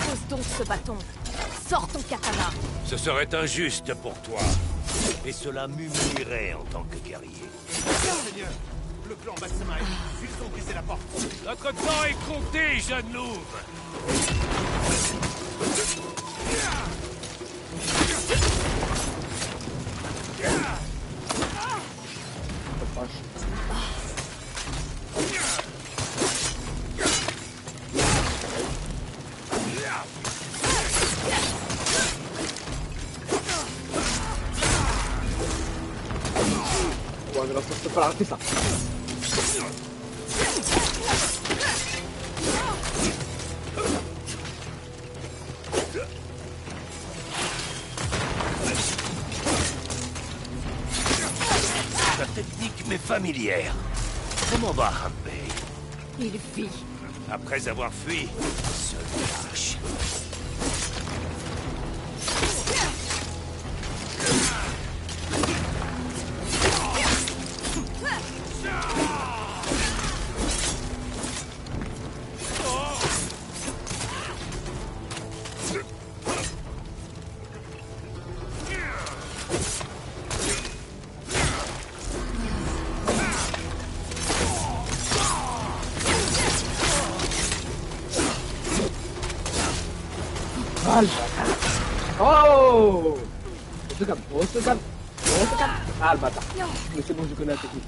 Pose donc ce bâton. Sors ton katana. Ce serait injuste pour toi. Et cela m'humilierait en tant que guerrier. Seigneur, le clan Matsumae, ils ont brisé la porte. Notre temps est compté, jeune louve. falloir arrêter ça. Ta technique m'est familière. Comment va Hanbei? Il vit. Après avoir fui, seul lâche. Oh, on se calme. Ah, le bâtard. Mais c'est bon, je connais la technique.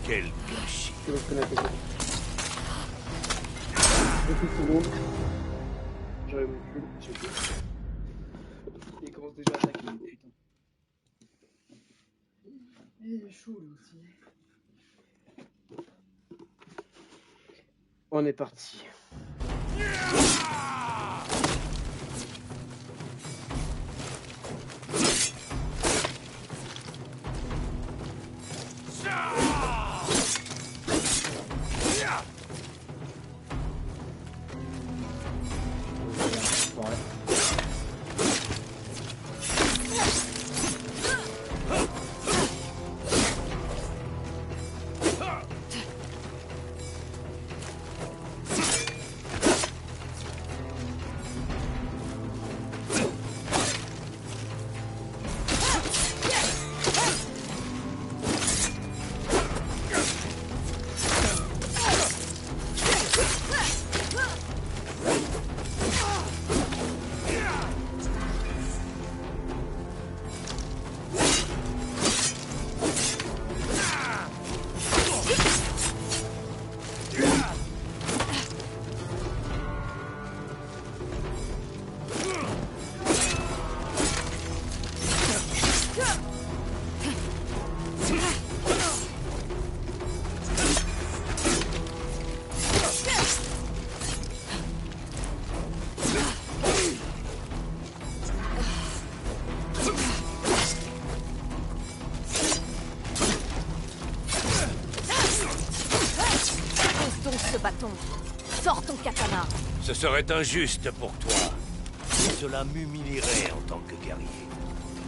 Quel gâchis. C'est bon, je connais la technique. 2 secondes. J'aurais mon cul, j'ai vu. Il commence déjà à attaquer, putain. Il est chaud, lui aussi. On est parti. Sors ton katana. Ce serait injuste pour toi. Cela m'humilierait en tant que guerrier.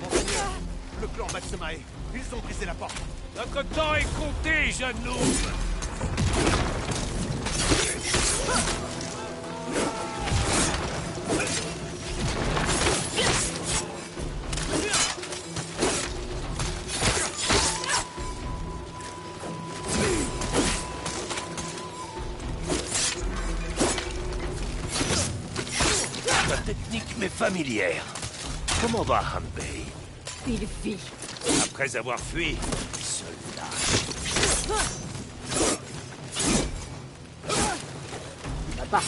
Monseigneur, le clan Matsumae, ils ont brisé la porte. Notre temps est compté, jeune loup. Ta technique m'est familière. Comment va Hanbei? Il vit. Après avoir fui, seul lâche. Bâtard.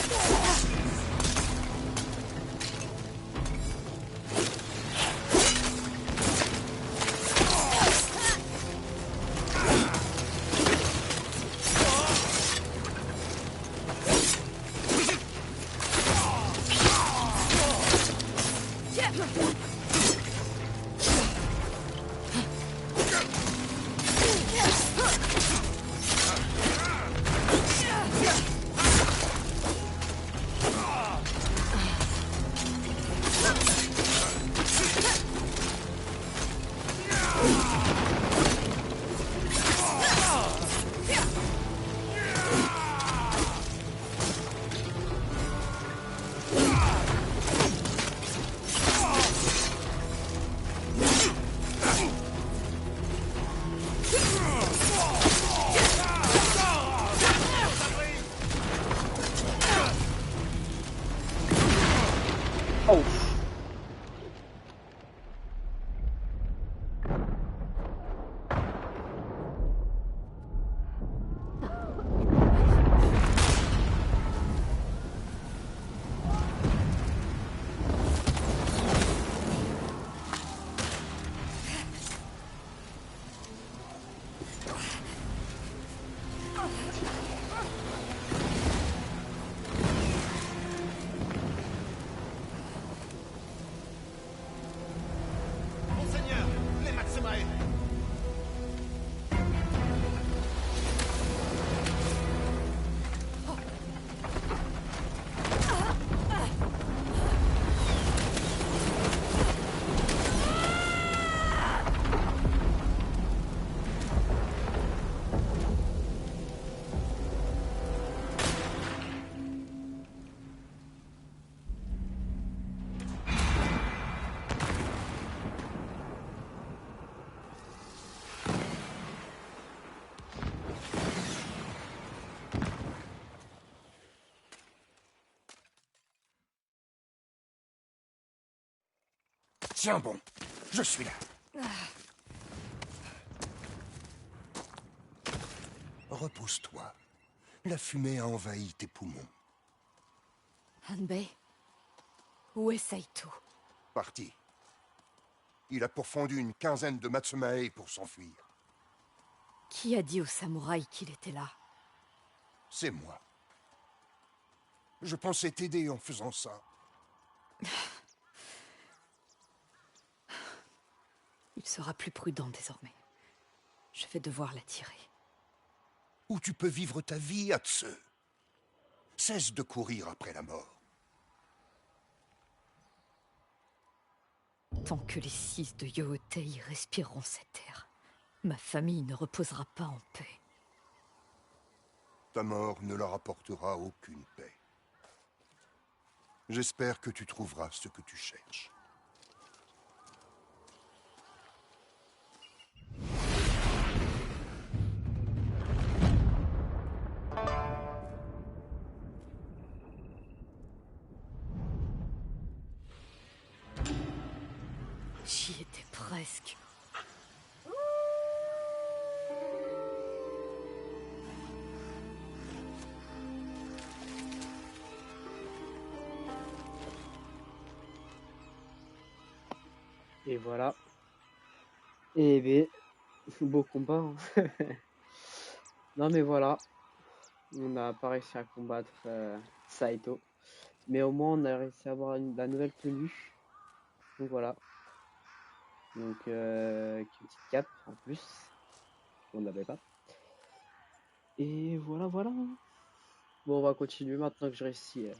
Tiens bon, je suis là. Repose-toi. La fumée a envahi tes poumons. Hanbei, où est Saito? Parti. Il a pourfendu une quinzaine de Matsumae pour s'enfuir. Qui a dit aux samouraïs qu'il était là? C'est moi. Je pensais t'aider en faisant ça. Il sera plus prudent désormais. Je vais devoir l'attirer. Où tu peux vivre ta vie, Hatsu. Cesse de courir après la mort. Tant que les 6 de Yootei respireront cette air, ma famille ne reposera pas en paix. Ta mort ne leur apportera aucune paix. J'espère que tu trouveras ce que tu cherches. J'y étais presque. Et voilà. Et ben, beau combat. Hein. Non mais voilà. On n'a pas réussi à combattre Saito. Mais au moins on a réussi à avoir la nouvelle tenue. Donc voilà. Donc avec une petite cape en plus. On n'avait pas. Et voilà, voilà. Bon, on va continuer maintenant que j'ai réussi.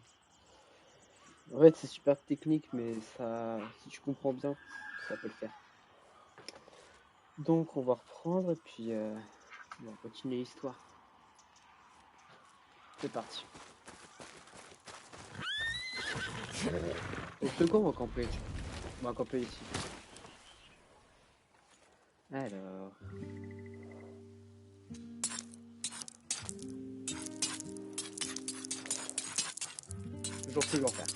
En fait, c'est super technique, mais ça, si tu comprends bien, ça peut le faire. Donc, on va reprendre et puis on va continuer l'histoire. C'est parti. Au second, on va camper. On va camper ici. Alors. Toujours faire.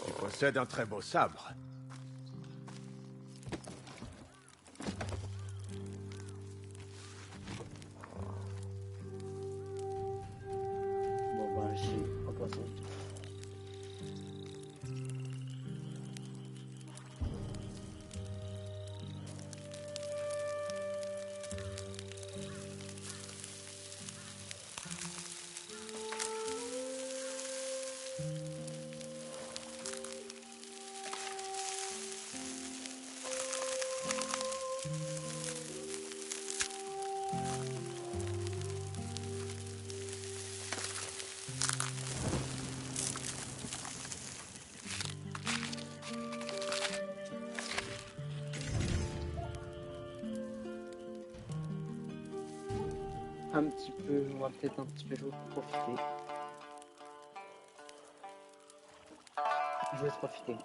Tu possèdes un très beau sabre. Bon, bah, j'ai pas passé. Un petit peu, on va peut-être un petit peu profiter. Je vais profiter.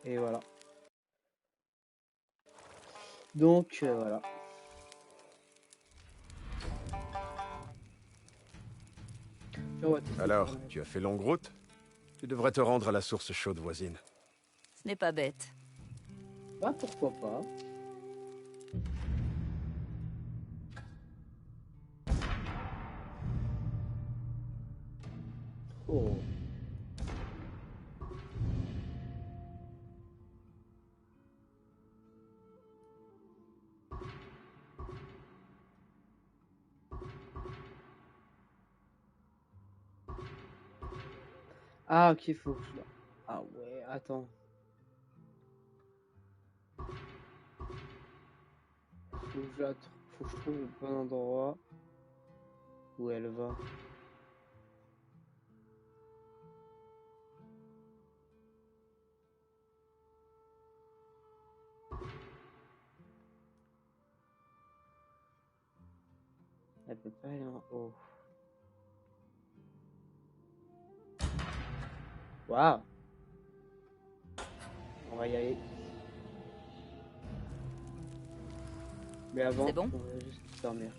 Et voilà. Donc voilà. Alors, tu as fait longue route? Tu devrais te rendre à la source chaude voisine. Ce n'est pas bête. Bah pourquoi pas. Oh. Ah ok, faut que je... Ah ouais, attends. Faut que je trouve le bon endroit où elle va. Elle peut pas aller en haut. Waouh! On va y aller. Mais avant, C'est bon? on va juste dormir.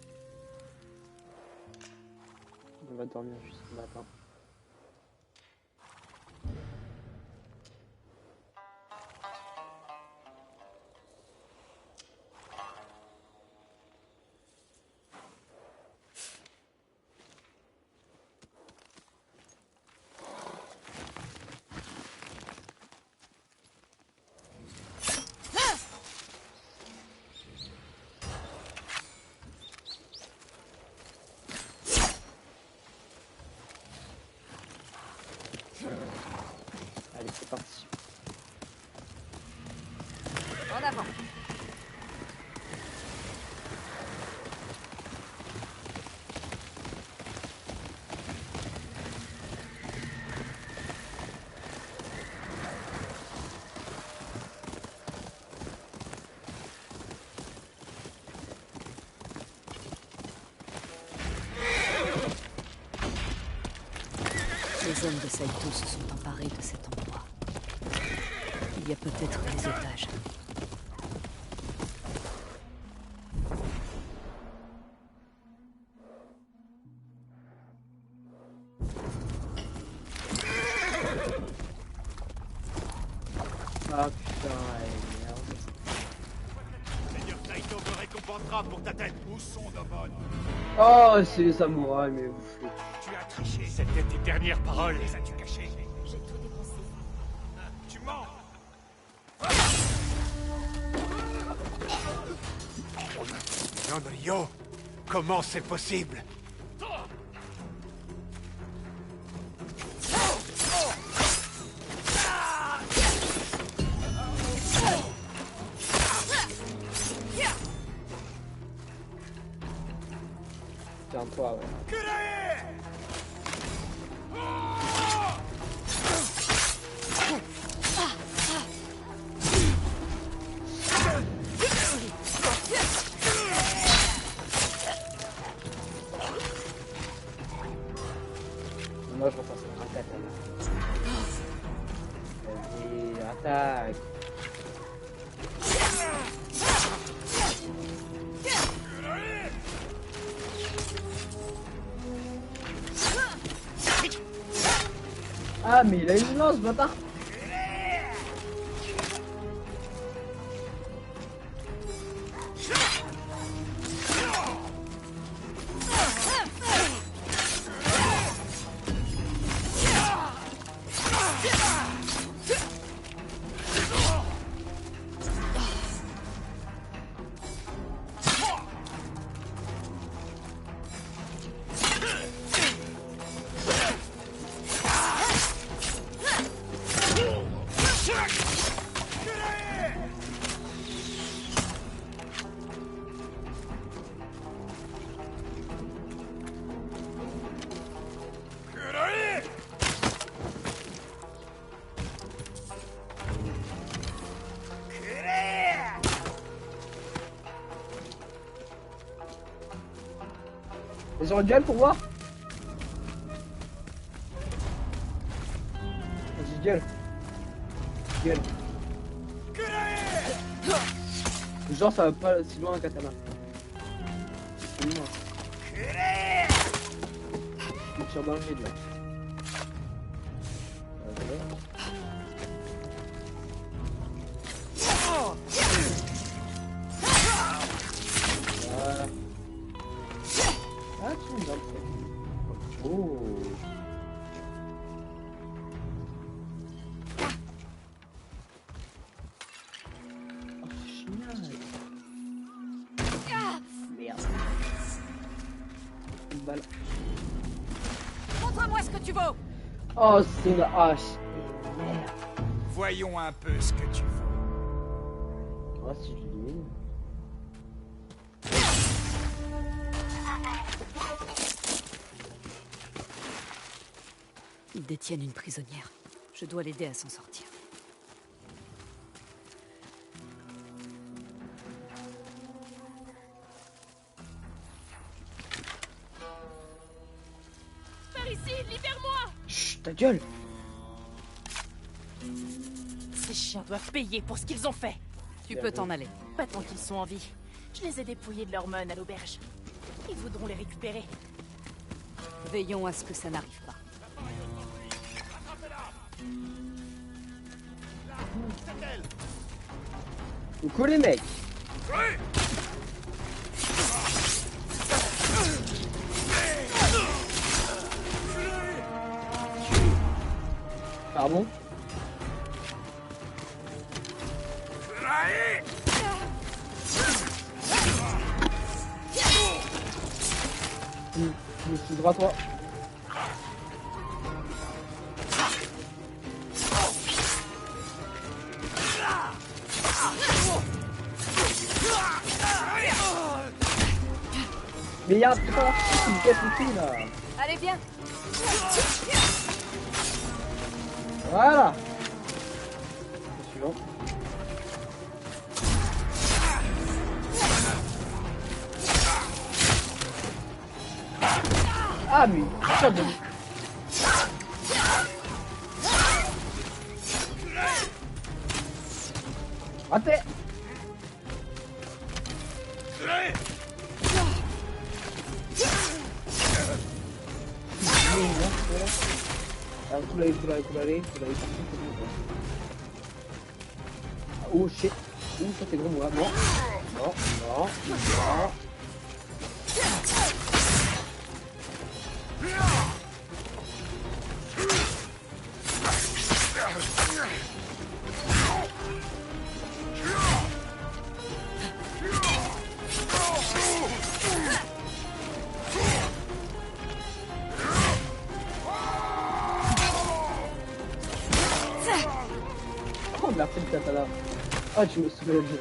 On va dormir jusqu'au matin. Allez, c'est parti. En avant. Les hommes de Saito se sont emparés de cet endroit. Il y a peut-être des otages. Ah putain, merde. Seigneur Saito me récompensera pour ta tête. Où sont nos bonnes? Oh, c'est les samouraïs, mais vous faites. Tu as triché. C'était tes dernières paroles. Les as-tu cachées? J'ai tout dépensé. Tu mens. Non, non, yo! Comment c'est possible? Tiens-toi, ouais. Moi, je repasse un katana. Vas-y, attaque. Ah, mais il a une lance, bâtard. Ils ont un duel pour voir. Vas-y, gueule. Gueule. Genre, ça va pas si loin un katana. C'est loin. tire dans le vide là. Voilà. Ah, tu me donnes ça. Oh. Merde. Une balle. Montre-moi ce que tu vaux. Oh, c'est une hache. Merde. Voyons un peu ce que tu vaux. Oh, si je l'ai. Ils détiennent une prisonnière. Je dois l'aider à s'en sortir. Par ici, libère-moi! Chut, ta gueule. Ces chiens doivent payer pour ce qu'ils ont fait. Tu peux t'en aller. Pas tant qu'ils sont en vie. Je les ai dépouillés de leurs meunes à l'auberge. Ils voudront les récupérer. Veillons à ce que ça n'arrive pas. Coucou les mecs. Pardon. Je me suis droit toi. Mais y'a putain la qui me pète le cul là. Allez, viens. Voilà. Suivant. Ah mais putain de... Raté. Oh shit. Ouh, ça c'est gros moi. Non. Non. Non. Non. Oh, merci le katana. Ah, tu me soulèves le jeu.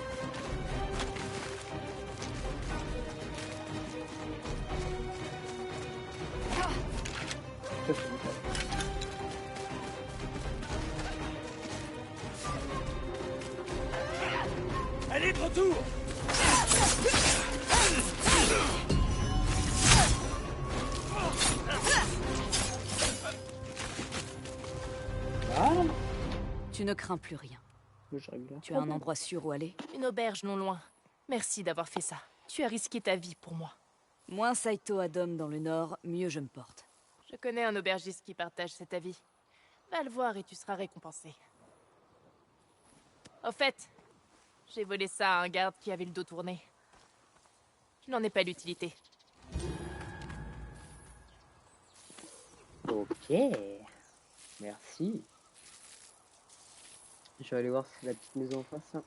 Elle est de retour. Ah, Tu ne crains plus rien. je regarde. Tu as un endroit sûr où aller? Une auberge non loin. Merci d'avoir fait ça. Tu as risqué ta vie pour moi. Moins Saito a d'hommes dans le nord, mieux je me porte. Je connais un aubergiste qui partage cet avis. Va le voir et tu seras récompensé. Au fait, j'ai volé ça à un garde qui avait le dos tourné. Je n'en ai pas l'utilité. Ok. Merci. Je vais aller voir si c'est la petite maison en face. Hein.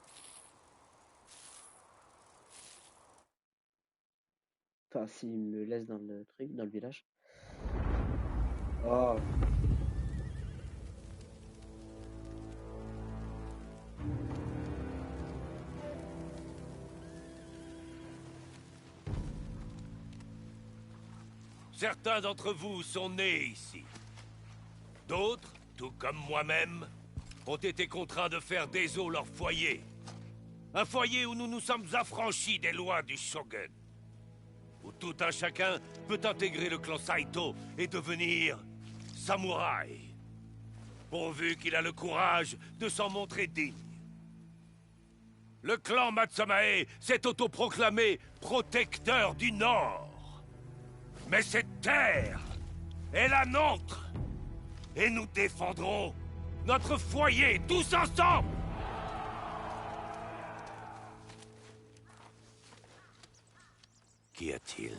Enfin, s'il me laisse dans le truc, dans le village. Oh. Certains d'entre vous sont nés ici. D'autres, tout comme moi-même, ont été contraints de faire des eaux leur foyer. Un foyer où nous nous sommes affranchis des lois du shogun. Où tout un chacun peut intégrer le clan Saito et devenir samouraï. Pourvu qu'il a le courage de s'en montrer digne. Le clan Matsamae s'est autoproclamé protecteur du Nord. Mais cette terre est la nôtre. Et nous défendrons notre foyer tous ensemble. Qu'y a-t-il?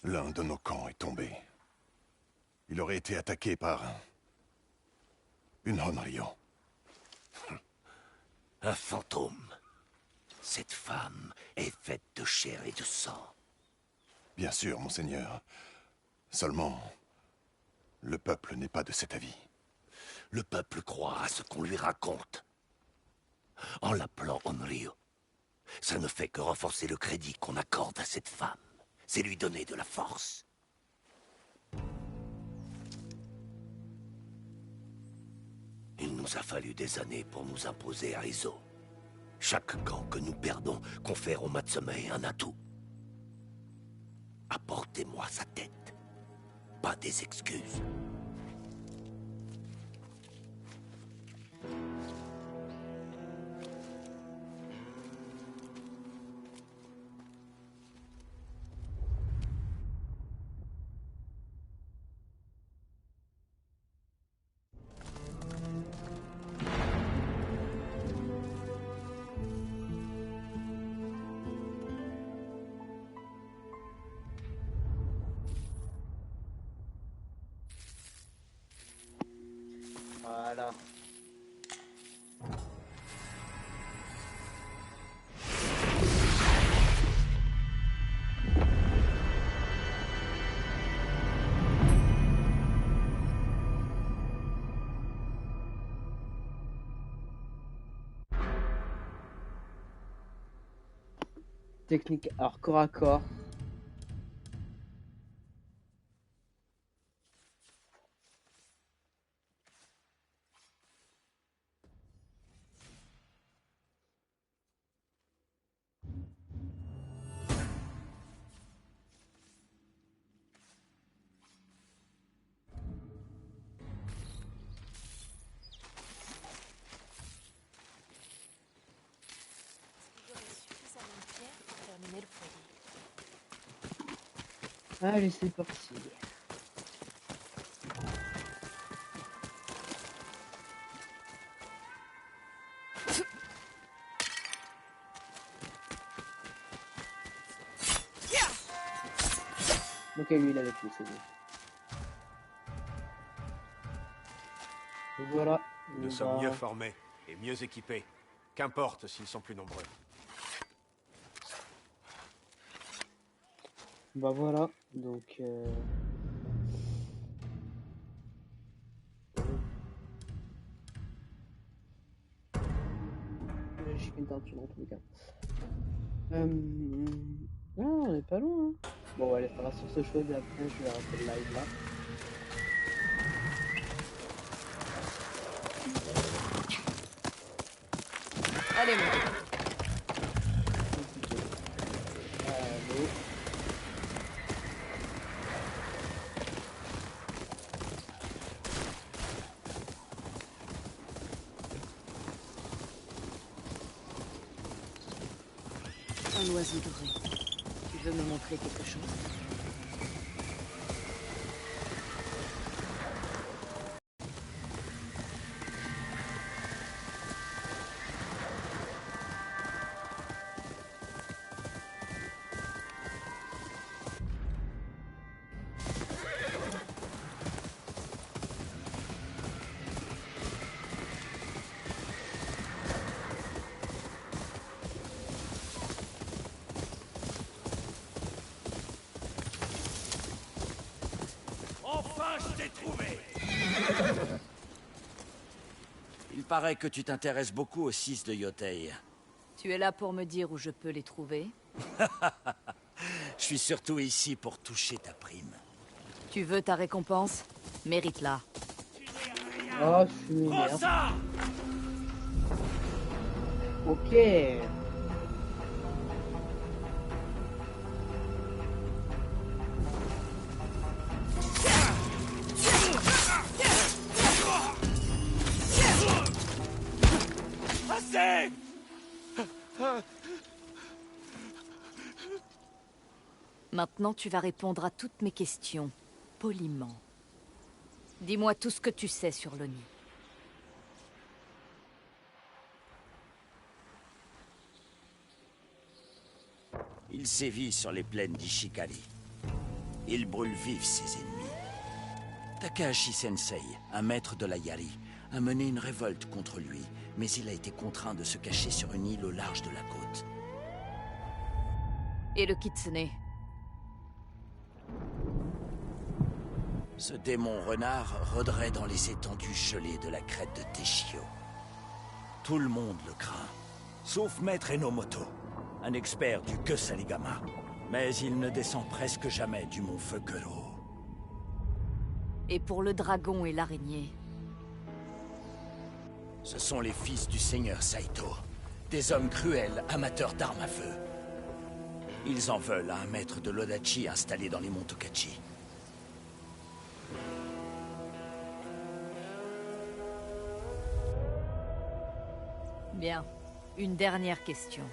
L'un de nos camps est tombé. Il aurait été attaqué par... une Honryo. Un fantôme. Cette femme est faite de chair et de sang. Bien sûr, monseigneur. Seulement, le peuple n'est pas de cet avis. Le peuple croit à ce qu'on lui raconte. En l'appelant Honryo, ça ne fait que renforcer le crédit qu'on accorde à cette femme. C'est lui donner de la force. Il nous a fallu des années pour nous imposer à Ezo. Chaque camp que nous perdons confère au Matsume un atout. Apportez-moi sa tête. Pas des excuses. Voilà. Technique, alors corps à corps. Allez, c'est parti. Ok, lui, il avait plus, c'est bon. Voilà. Nous sommes mieux formés et mieux équipés. Qu'importe s'ils sont plus nombreux. Bah voilà, donc j'ai qu'une teinture dans tous les cas. Ah, on est pas loin, hein. Bon, on va aller faire sur ce chose et après je vais arrêter le live là. Allez, mon. Allez. Un oiseau doré. Tu veux me montrer quelque chose? Il paraît que tu t'intéresses beaucoup aux 6 de Yotei. Tu es là pour me dire où je peux les trouver? Je suis surtout ici pour toucher ta prime. Tu veux ta récompense? Mérite-la. Oh, je suis merde. Ok. Maintenant, tu vas répondre à toutes mes questions. poliment. Dis-moi tout ce que tu sais sur l'Oni. Il sévit sur les plaines d'Ishikari. Il brûle vif ses ennemis. Takahashi Sensei, un maître de la Yari, a mené une révolte contre lui, mais il a été contraint de se cacher sur une île au large de la côte. Et le Kitsune? Ce démon renard rôderait dans les étendues gelées de la crête de Teshio. Tout le monde le craint, sauf Maître Enomoto, un expert du Kesaligama. Mais il ne descend presque jamais du mont Fukuro. Et pour le dragon et l'araignée? Ce sont les fils du seigneur Saito, des hommes cruels, amateurs d'armes à feu. Ils en veulent à un maître de l'Odachi installé dans les monts Tokachi. Bien. Une dernière question.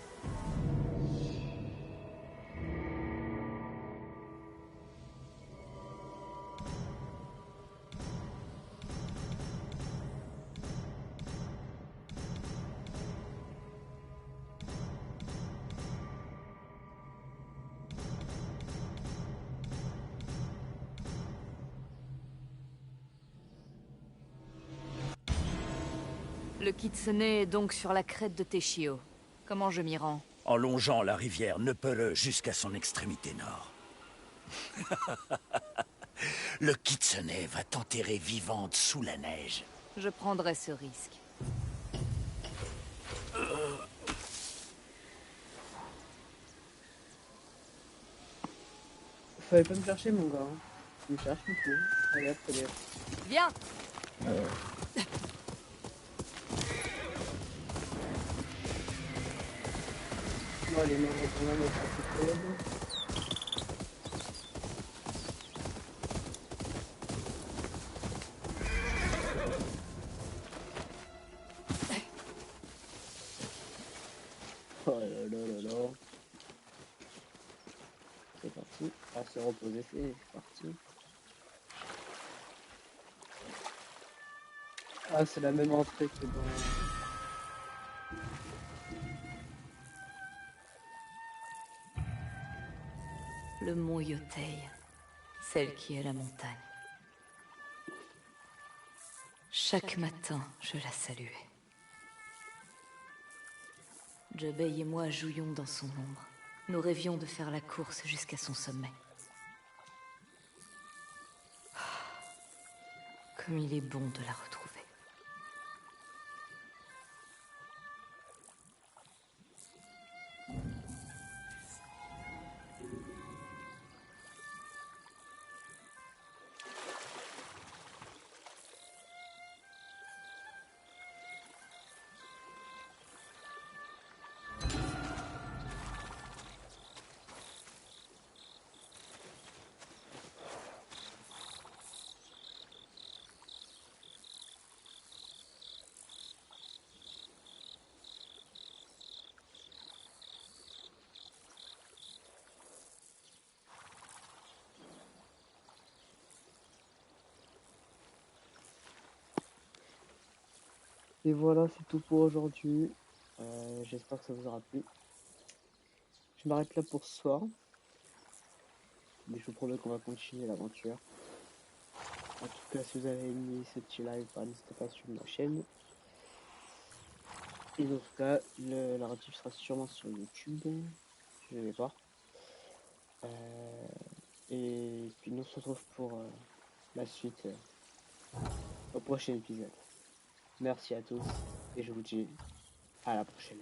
Le Kitsune est donc sur la crête de Teshio. Comment je m'y rends? En longeant la rivière Nepere jusqu'à son extrémité nord. Le Kitsune va t'enterrer vivante sous la neige. Je prendrai ce risque. Fallait pas me chercher, mon gars. Tu me cherches, du coup. Allez, hop, allez, hop. Viens! Bon, allez, moi, je retourne à notre code. Oh là là là là. C'est parti. À se reposer, c'est parti. Ah, c'est la même entrée que dans... Le mont Yotei, celle qui est la montagne. Chaque matin, je la saluais. Jabei et moi jouions dans son ombre. Nous rêvions de faire la course jusqu'à son sommet. Comme il est bon de la retrouver. Et voilà, c'est tout pour aujourd'hui. J'espère que ça vous aura plu. Je m'arrête là pour ce soir. Mais je vous promets qu'on va continuer l'aventure. En tout cas, si vous avez aimé ce petit live, n'hésitez pas à suivre ma chaîne. Et dans ce cas, la rediff sera sûrement sur YouTube. Je vais voir. Et puis nous on se retrouve pour la suite au prochain épisode. Merci à tous et je vous dis à la prochaine.